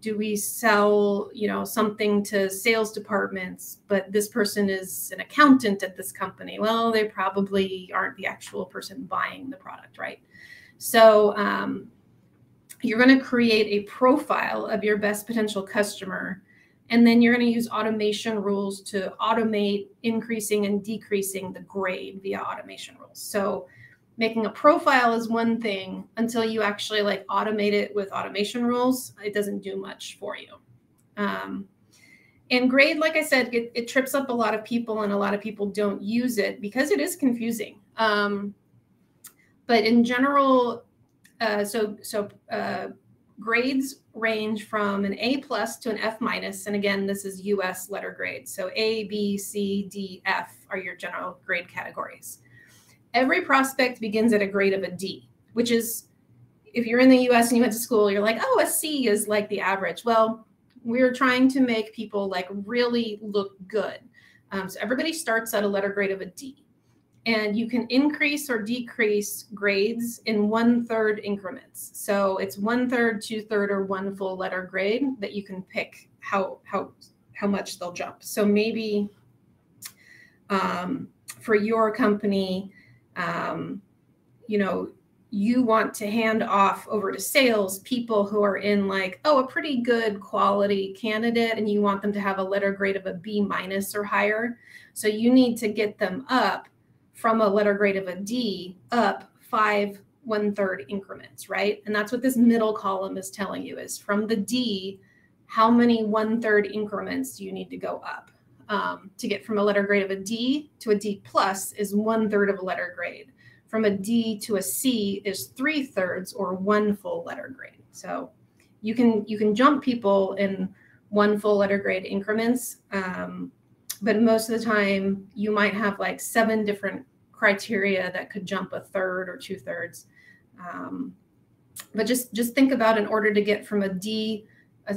Do we sell, something to sales departments, but this person is an accountant at this company? Well, they probably aren't the actual person buying the product, right? So you're going to create a profile of your best potential customer, and then you're going to use automation rules to automate increasing and decreasing the grade via automation rules. So making a profile is one thing until you actually automate it with automation rules. It doesn't do much for you. And grade, like I said, it trips up a lot of people, and a lot of people don't use it because it is confusing. But in general, grades range from an A+ to an F-. And again, this is US letter grade. So A, B, C, D, F are your general grade categories. Every prospect begins at a grade of a D, which is, if you're in the US and you went to school, you're like, oh, a C is like the average. Well, we're trying to make people really look good. So everybody starts at a letter grade of a D, and you can increase or decrease grades in 1/3 increments. So it's 1/3, 2/3, or 1 full letter grade that you can pick how much they'll jump. So maybe for your company, you want to hand off over to sales people who are in a pretty good quality candidate, and you want them to have a letter grade of a B- or higher. So you need to get them up from a letter grade of a D up 5 1/3 increments, right? And that's what this middle column is telling you, is from the D, how many 1/3 increments do you need to go up? To get from a letter grade of a D to a D+ is 1/3 of a letter grade. from a D to a C is 3/3 or 1 full letter grade. So you can jump people in 1 full letter grade increments, but most of the time you might have like 7 different criteria that could jump 1/3 or 2/3. But just think about, in order to get from a D,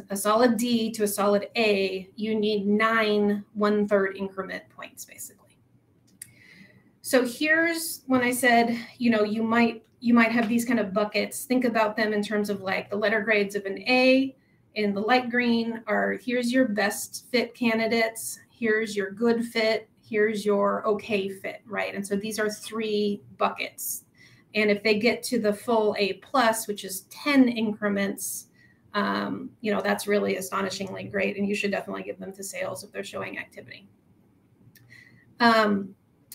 a solid D to a solid A, you need 9 1/3 increment points, basically. So here's when I said, you might have these kind of buckets. Think about them in terms of like the letter grades of an A. In the light green are, here's your best fit candidates, here's your good fit, here's your okay fit, right? And so these are 3 buckets. And if they get to the full A+, which is 10 increments, that's really astonishingly great. And you should definitely give them to sales if they're showing activity.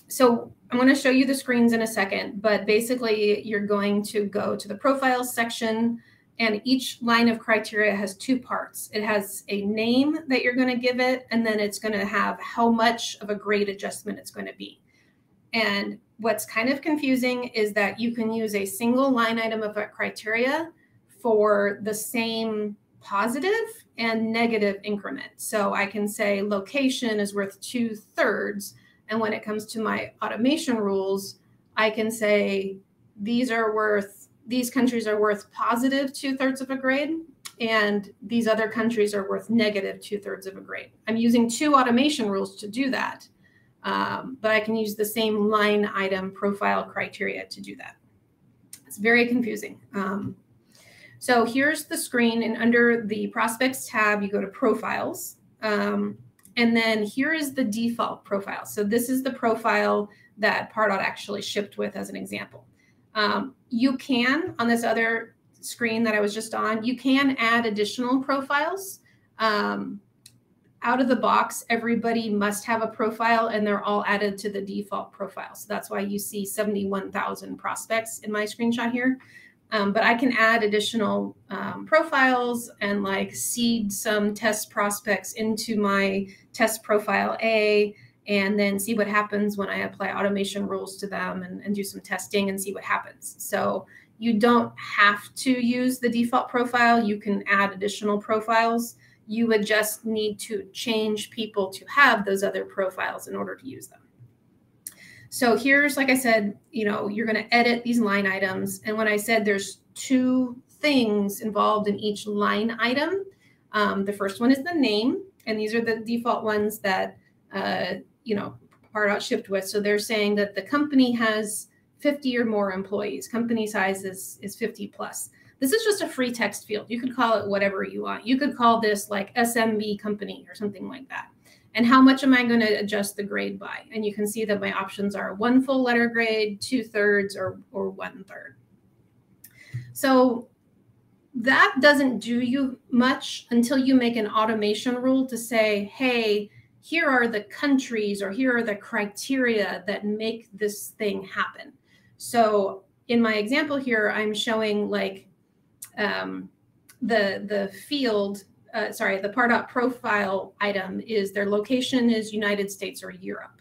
So I'm going to show you the screens in a second, but basically you're going to go to the profiles section, and each line of criteria has 2 parts. It has a name that you're going to give it, and then it's going to have how much of a grade adjustment it's going to be. And what's kind of confusing is that you can use a single line item of a criteria for the same positive and negative increment. So I can say location is worth 2/3. And when it comes to my automation rules, I can say these countries are worth positive 2/3 of a grade, and these other countries are worth negative 2/3 of a grade. I'm using 2 automation rules to do that, but I can use the same line item profile criteria to do that. It's very confusing. So here's the screen, and under the prospects tab, you go to profiles. And then here is the default profile. So this is the profile that Pardot actually shipped with, as an example. You can, on this other screen that I was just on, you can add additional profiles. Out of the box, everybody must have a profile, and they're all added to the default profile. So that's why you see 71,000 prospects in my screenshot here. But I can add additional profiles and like seed some test prospects into my test profile A, and then see what happens when I apply automation rules to them and do some testing and see what happens. So you don't have to use the default profile. You can add additional profiles. You would just need to change people to have those other profiles in order to use them. So here's, like I said, you're going to edit these line items. And when I said there's 2 things involved in each line item, the first one is the name. And these are the default ones that, Pardot shipped with. So they're saying that the company has 50 or more employees. Company size is 50 plus. This is just a free text field. You could call it whatever you want. You could call this like SMB company or something like that. And how much am I going to adjust the grade by? And you can see that my options are 1 full letter grade, 2/3, or 1/3. So that doesn't do you much until you make an automation rule to say, hey, here are the countries or here are the criteria that make this thing happen. So in my example here, I'm showing like the field. The Pardot profile item is their location is United States or Europe.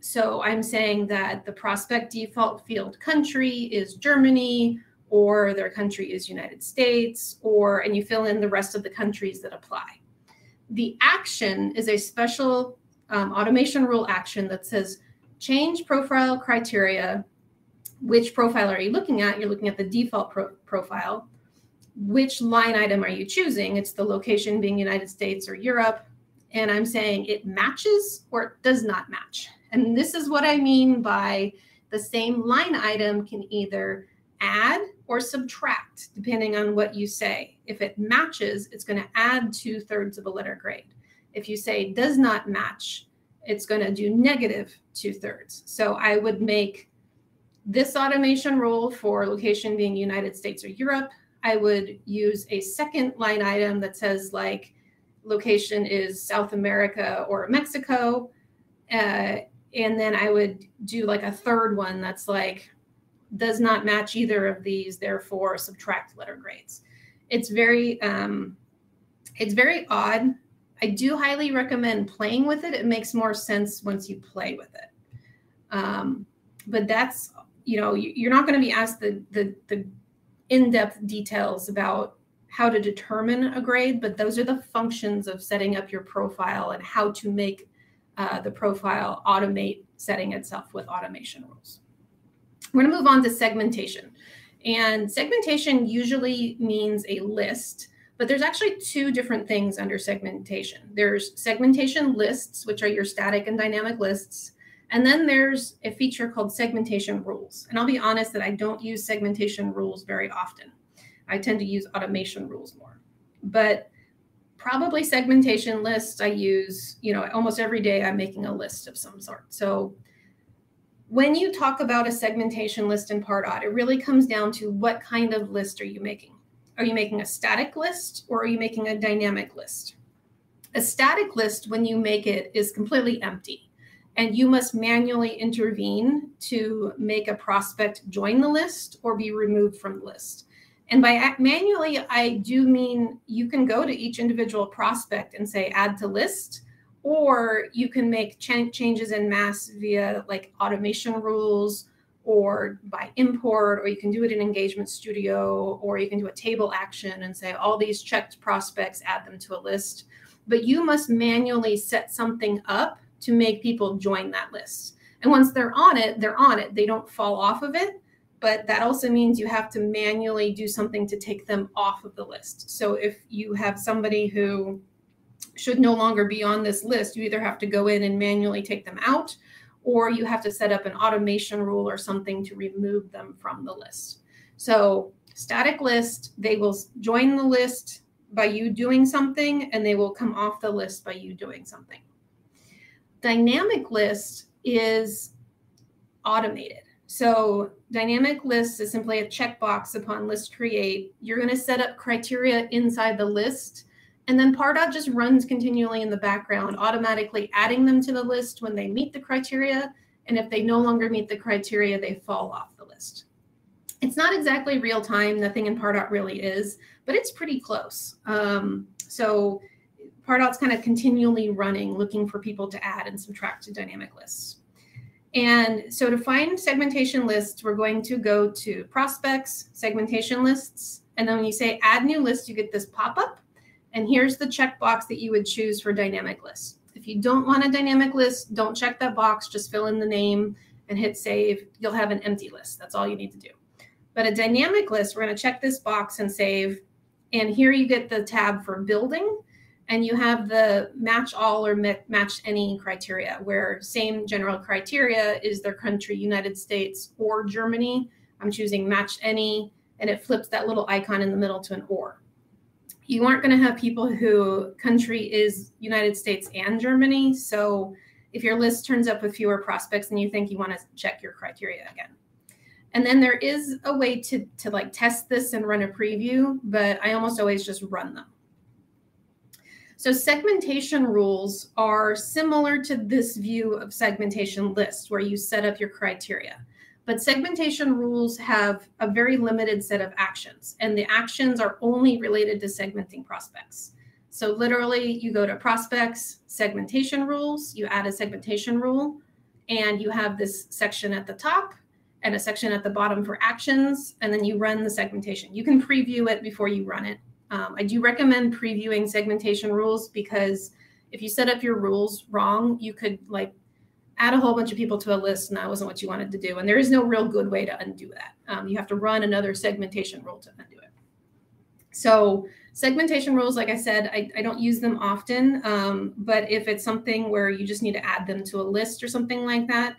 So I'm saying that the prospect default field country is Germany, or their country is United States, and you fill in the rest of the countries that apply. The action is a special automation rule action that says change profile criteria. Which profile are you looking at? You're looking at the default profile. Which line item are you choosing? It's the location being United States or Europe. And I'm saying it matches or it does not match. And this is what I mean by the same line item can either add or subtract, depending on what you say. If it matches, it's going to add 2/3 of a letter grade. If you say does not match, it's going to do negative 2/3. So I would make this automation rule for location being United States or Europe. I would use a second line item that says like location is South America or Mexico. And then I would do like a third one that's like does not match either of these, therefore subtract letter grades. It's very odd. I do highly recommend playing with it. It makes more sense once you play with it. But that's, you're not going to be asked the in-depth details about how to determine a grade, but those are the functions of setting up your profile and how to make the profile automate setting itself with automation rules. We're going to move on to segmentation. And segmentation usually means a list, but there's actually two different things under segmentation. There's segmentation lists, which are your static and dynamic lists. And then there's a feature called segmentation rules. And I'll be honest that I don't use segmentation rules very often. I tend to use automation rules more. But probably segmentation lists I use, almost every day I'm making a list of some sort. So when you talk about a segmentation list in Pardot, it really comes down to what kind of list are you making? Are you making a static list or are you making a dynamic list? A static list, when you make it, is completely empty. And you must manually intervene to make a prospect join the list or be removed from the list. And by manually, I do mean you can go to each individual prospect and say add to list, or you can make changes en masse via like automation rules or by import, or you can do it in Engagement Studio, or you can do a table action and say all these checked prospects, add them to a list. But you must manually set something up to make people join that list. And once they're on it, they're on it. They don't fall off of it. But that also means you have to manually do something to take them off of the list. So if you have somebody who should no longer be on this list, you either have to go in and manually take them out, or you have to set up an automation rule or something to remove them from the list. So static list, they will join the list by you doing something, and they will come off the list by you doing something. Dynamic list is automated. So dynamic lists is simply a checkbox upon list create. You're going to set up criteria inside the list, and then Pardot just runs continually in the background, automatically adding them to the list when they meet the criteria. And if they no longer meet the criteria, they fall off the list. It's not exactly real time. Nothing in Pardot really is, but it's pretty close. So Pardot's kind of continually running, looking for people to add and subtract to dynamic lists. And so to find segmentation lists, we're going to go to prospects, segmentation lists. And then when you say add new list, you get this pop-up. And here's the checkbox that you would choose for dynamic lists. If you don't want a dynamic list, don't check that box, just fill in the name and hit save. You'll have an empty list. That's all you need to do. But a dynamic list, we're going to check this box and save. And here you get the tab for building. And you have the match all or match any criteria, where same general criteria is their country, United States or Germany. I'm choosing match any, and it flips that little icon in the middle to an or. You aren't going to have people who country is United States and Germany. So if your list turns up with fewer prospects than you think, you want to check your criteria again. And then there is a way to like test this and run a preview, but I almost always just run them. So segmentation rules are similar to this view of segmentation lists where you set up your criteria. But segmentation rules have a very limited set of actions, and the actions are only related to segmenting prospects. So literally you go to prospects, segmentation rules, you add a segmentation rule, and you have this section at the top and a section at the bottom for actions, and then you run the segmentation. You can preview it before you run it. I do recommend previewing segmentation rules, because if you set up your rules wrong, you could like add a whole bunch of people to a list and that wasn't what you wanted to do. And there is no real good way to undo that. You have to run another segmentation rule to undo it. So segmentation rules, like I said, I don't use them often, but if it's something where you just need to add them to a list or something like that,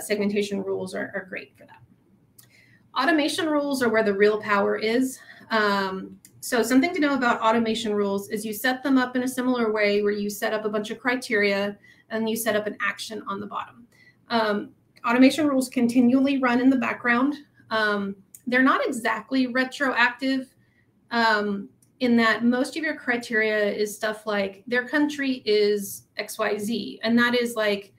segmentation rules are great for that. Automation rules are where the real power is. So something to know about automation rules is you set them up in a similar way where you set up a bunch of criteria and you set up an action on the bottom. Automation rules continually run in the background. They're not exactly retroactive in that most of your criteria is stuff like their country is XYZ, and that is like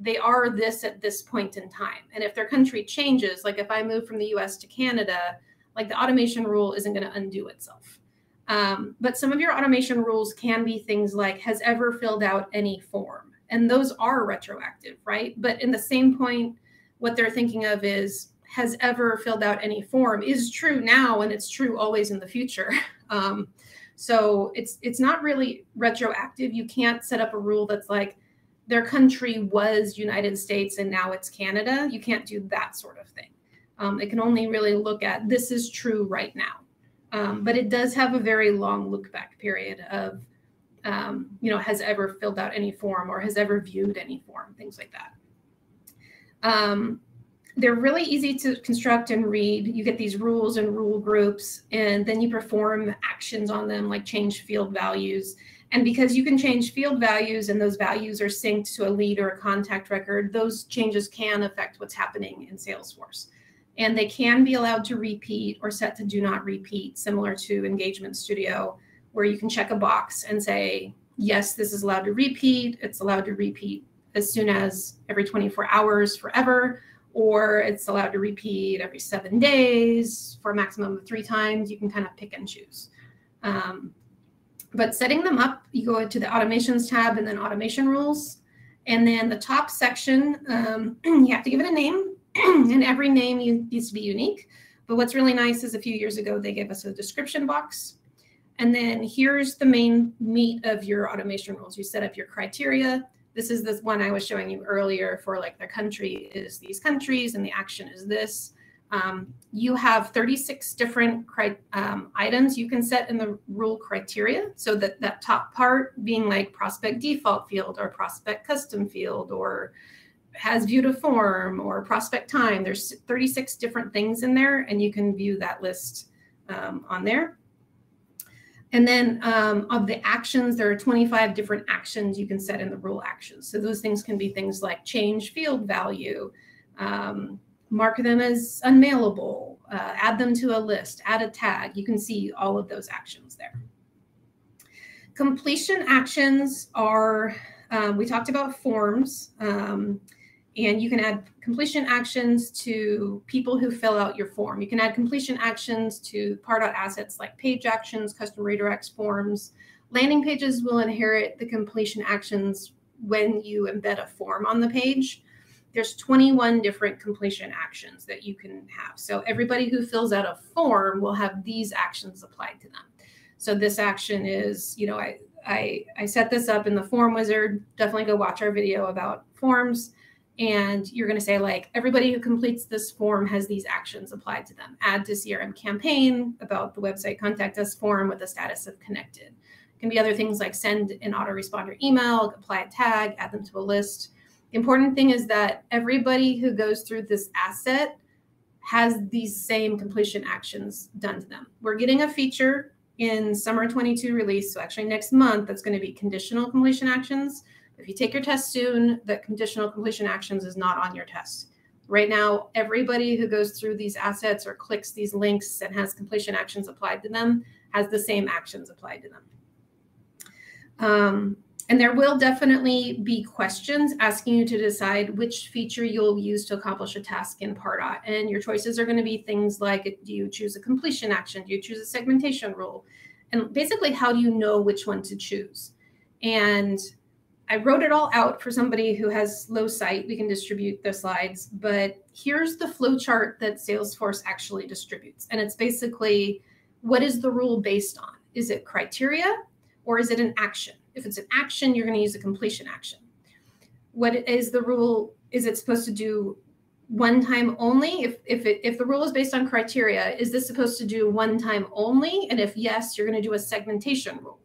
they are this at this point in time. And if their country changes, like if I move from the US to Canada, like the automation rule isn't going to undo itself. But some of your automation rules can be things like has ever filled out any form. And those are retroactive, right? But in the same point what they're thinking of is has ever filled out any form is true now, and it's true always in the future. So it's not really retroactive. You can't set up a rule that's like their country was United States and now it's Canada. You can't do that sort of thing. It can only really look at this is true right now. But it does have a very long look back period of, has ever filled out any form or has ever viewed any form, things like that. They're really easy to construct and read. You get these rules and rule groups, and then you perform actions on them, like change field values. And because you can change field values and those values are synced to a lead or a contact record, those changes can affect what's happening in Salesforce. And they can be allowed to repeat or set to do not repeat, similar to Engagement Studio, where you can check a box and say, yes, this is allowed to repeat. It's allowed to repeat as soon as every 24 hours forever, or it's allowed to repeat every 7 days for a maximum of 3 times. You can kind of pick and choose. But setting them up, you go into the Automations tab and then Automation Rules. And then the top section, you have to give it a name, and every name needs to be unique. But what's really nice is a few years ago, they gave us a description box. And then here's the main meat of your automation rules. You set up your criteria. This is this one I was showing you earlier for like the country is these countries and the action is this. You have 36 different items you can set in the rule criteria. So that top part being like prospect default field or prospect custom field or has viewed a form or prospect time. There's 36 different things in there, and you can view that list on there. And then of the actions, there are 25 different actions you can set in the rule actions. So those things can be things like change field value, mark them as unmailable, add them to a list, add a tag. You can see all of those actions there. Completion actions are, we talked about forms, and you can add completion actions to people who fill out your form. You can add completion actions to Pardot assets like page actions, custom redirects, forms. Landing pages will inherit the completion actions when you embed a form on the page. There's 21 different completion actions that you can have. So everybody who fills out a form will have these actions applied to them. So this action is, I set this up in the form wizard. Definitely go watch our video about forms. And you're going to say, like, everybody who completes this form has these actions applied to them. Add to CRM campaign, about the website contact us form with the status of connected. It can be other things like send an autoresponder email, apply a tag, add them to a list. The important thing is that everybody who goes through this asset has these same completion actions done to them. We're getting a feature in summer 22 release, so actually next month, that's going to be conditional completion actions. If you take your test soon, the conditional completion actions is not on your test. Right now, everybody who goes through these assets or clicks these links and has completion actions applied to them has the same actions applied to them. And there will definitely be questions asking you to decide which feature you'll use to accomplish a task in Pardot. And your choices are going to be things like, do you choose a completion action? Do you choose a segmentation rule? And basically, how do you know which one to choose? And I wrote it all out for somebody who has low sight. We can distribute the slides, but here's the flow chart that Salesforce actually distributes. And it's basically, what is the rule based on? Is it criteria or is it an action? If it's an action, you're going to use a completion action. What is the rule? Is it supposed to do one time only? If the rule is based on criteria, is this supposed to do one time only? And if yes, you're going to do a segmentation rule.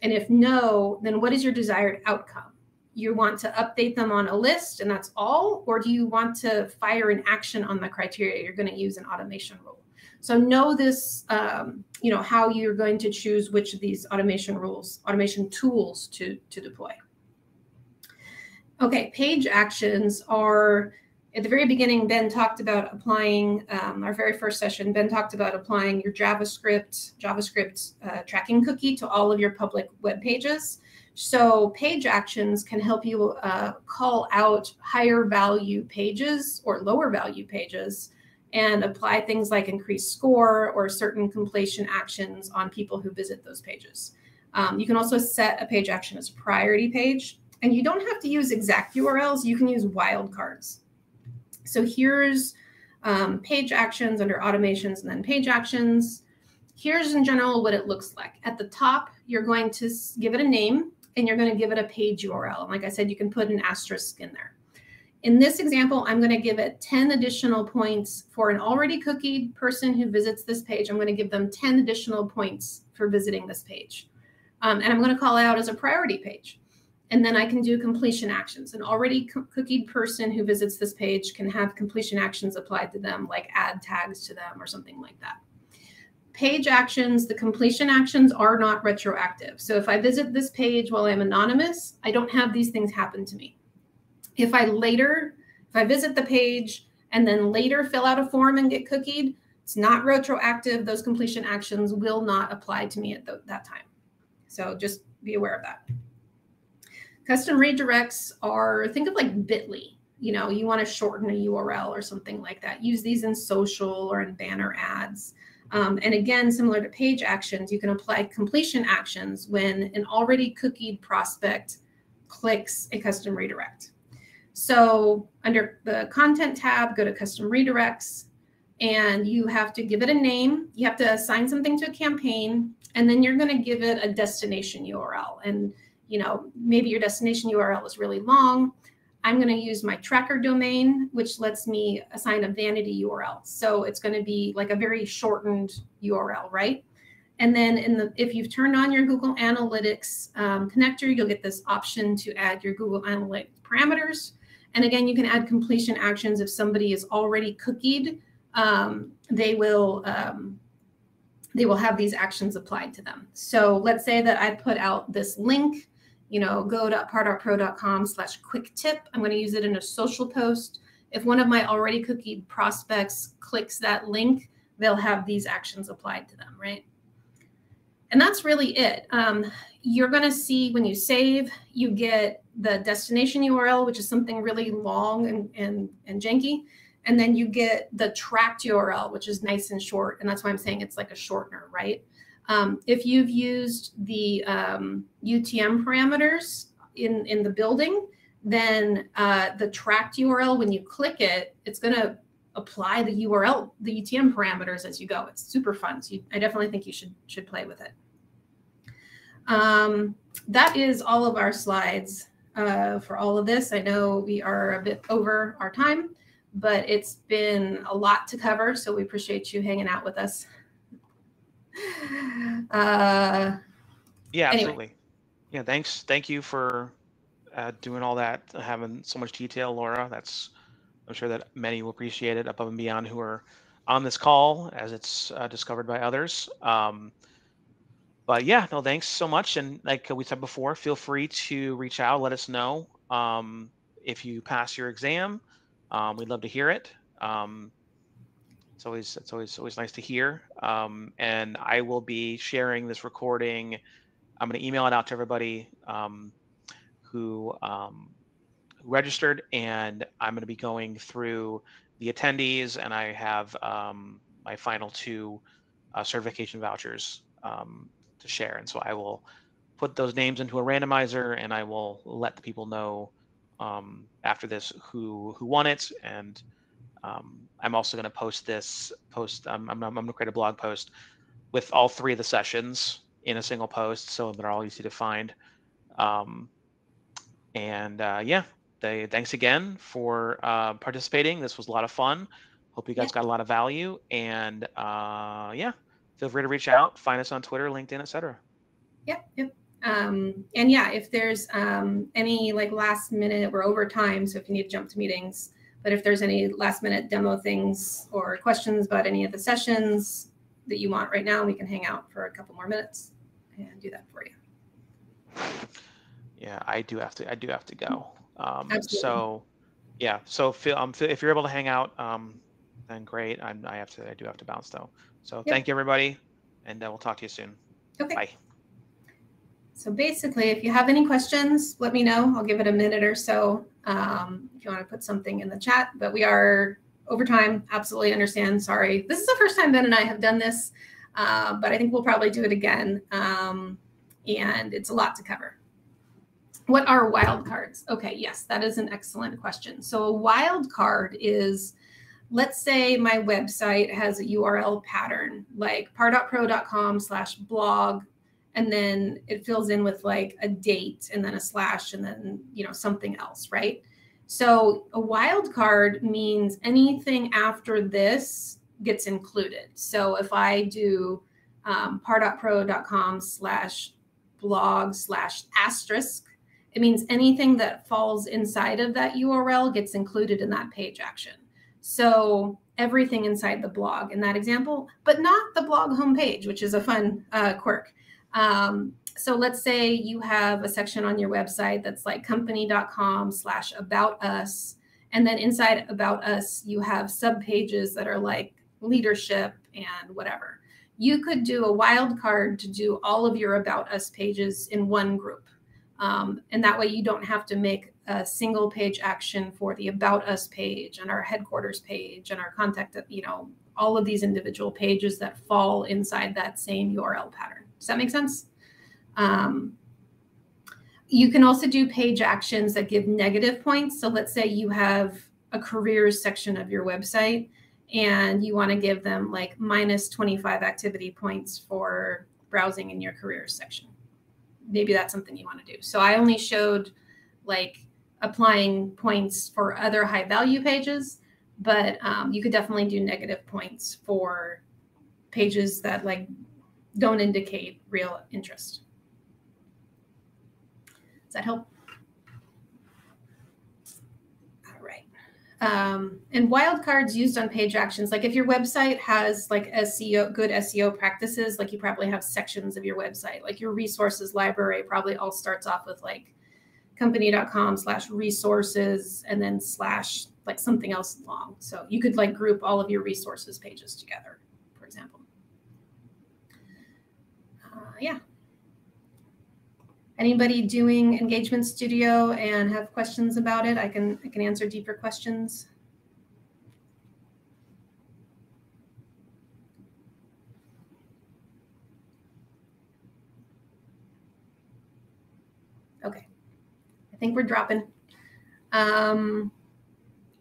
And if no, then what is your desired outcome? You want to update them on a list and that's all? Or do you want to fire an action on the criteria? You're going to use an automation rule. So know this, how you're going to choose which of these automation rules, automation tools to deploy. Okay, page actions are, at the very beginning, Ben talked about applying, our very first session, Ben talked about applying your JavaScript tracking cookie to all of your public web pages. So page actions can help you call out higher value pages or lower value pages and apply things like increased score or certain completion actions on people who visit those pages. You can also set a page action as a priority page, and you don't have to use exact URLs. You can use wildcards. So here's page actions under automations and then page actions. Here's in general what it looks like. At the top, you're going to give it a name and you're going to give it a page URL. And like I said, you can put an asterisk in there. In this example, I'm going to give it 10 additional points for an already cookied person who visits this page. I'm going to give them 10 additional points for visiting this page. And I'm going to call it out as a priority page. And then I can do completion actions. An already cookied person who visits this page can have completion actions applied to them, like add tags to them or something like that. Page actions, the completion actions are not retroactive. So if I visit this page while I'm anonymous, I don't have these things happen to me. If I visit the page and then later fill out a form and get cookied, it's not retroactive. Those completion actions will not apply to me at that time. So just be aware of that. Custom redirects are, think of like Bitly. You know, you want to shorten a URL or something like that. Use these in social or in banner ads. And again, similar to page actions, you can apply completion actions when an already cookied prospect clicks a custom redirect. So under the content tab, go to custom redirects, and you have to give it a name. You have to assign something to a campaign, and then you're going to give it a destination URL. And you know, maybe your destination URL is really long. I'm going to use my tracker domain, which lets me assign a vanity URL. So it's going to be like a very shortened URL, right? And then if you've turned on your Google Analytics connector, you'll get this option to add your Google Analytics parameters. And again, you can add completion actions if somebody is already cookied. They will have these actions applied to them. So let's say that I put out this link, you know, go to pardotpro.com/quick tip. I'm going to use it in a social post. If one of my already cookied prospects clicks that link, they'll have these actions applied to them, right? And that's really it. You're going to see when you save, you get the destination URL, which is something really long and janky. And then you get the tracked URL, which is nice and short. And that's why I'm saying it's like a shortener, right? If you've used the UTM parameters in the building, then the tracked URL, when you click it, it's going to apply the URL, the UTM parameters as you go. It's super fun. So I definitely think you should play with it. That is all of our slides for all of this. I know we are a bit over our time, but it's been a lot to cover. So we appreciate you hanging out with us. Yeah, anyway. absolutely. Yeah, thanks. Thank you for doing all that, having so much detail, Laura. I'm sure that many will appreciate it above and beyond who are on this call as it's discovered by others. But yeah, no, thanks so much. And like we said before, feel free to reach out, let us know if you pass your exam. We'd love to hear it. It's always nice to hear. And I will be sharing this recording. I'm going to email it out to everybody who registered, and I'm going to be going through the attendees, and I have my final 2 certification vouchers to share. And so I will put those names into a randomizer, and I will let the people know after this who won it. And I'm also going to post this I'm going to create a blog post with all 3 of the sessions in a single post, so they're all easy to find. Yeah, thanks again for participating. This was a lot of fun. Hope you guys got a lot of value. And yeah, feel free to reach out, find us on Twitter, LinkedIn, etc. Yep. And yeah, if there's any like last minute, we're over time, so if you need to jump to meetings, but if there's any last minute demo things or questions about any of the sessions that you want right now, we can hang out for a couple more minutes and do that for you. Yeah, I do have to go. Absolutely. So yeah, so if you're able to hang out, then great. I do have to bounce though. So Thank you, everybody, and we'll talk to you soon. Okay. Bye. So basically, if you have any questions, let me know. I'll give it a minute or so if you want to put something in the chat. But we are over time. Absolutely understand. Sorry. This is the first time Ben and I have done this, but I think we'll probably do it again. And it's a lot to cover. What are wildcards? Okay, yes, that is an excellent question. So a wildcard is, let's say my website has a URL pattern like pardotpro.com/blog, and then it fills in with like a date and then a slash and then, something else, right? So a wildcard means anything after this gets included. So if I do pardotpro.com/blog/*, it means anything that falls inside of that URL gets included in that page action. So everything inside the blog in that example, but not the blog homepage, which is a fun quirk. So let's say you have a section on your website that's like company.com/about us. And then inside about us, you have subpages that are like leadership and whatever. You could do a wildcard to do all of your about us pages in one group. And that way you don't have to make a single page action for the about us page and our headquarters page and our contact, all of these individual pages that fall inside that same URL pattern. Does that make sense? You can also do page actions that give negative points. So let's say you have a careers section of your website and you want to give them like -25 activity points for browsing in your careers section. Maybe that's something you want to do. So I only showed like applying points for other high value pages, but you could definitely do negative points for pages that like don't indicate real interest. Does that help? All right. And wildcards used on page actions, like if your website has like good SEO practices, like you probably have sections of your website, like your resources library probably all starts off with like company.com/resources and then / like something else long. So you could like group all of your resources pages together, for example. Yeah. Anybody doing Engagement Studio and have questions about it? I can answer deeper questions. Okay, I think we're dropping.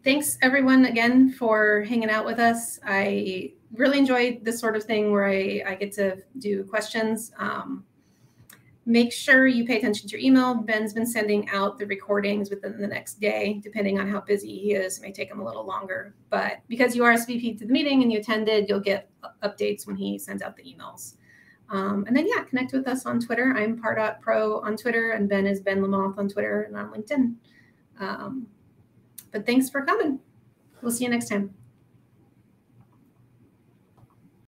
Thanks everyone again for hanging out with us. I really enjoy this sort of thing where I get to do questions. Make sure you pay attention to your email. Ben's been sending out the recordings within the next day, depending on how busy he is. It may take him a little longer, but because you RSVP'd to the meeting and you attended, you'll get updates when he sends out the emails. And then, yeah, connect with us on Twitter. I'm Pardot Pro on Twitter, and Ben is Ben Lamoth on Twitter and on LinkedIn. But thanks for coming. We'll see you next time.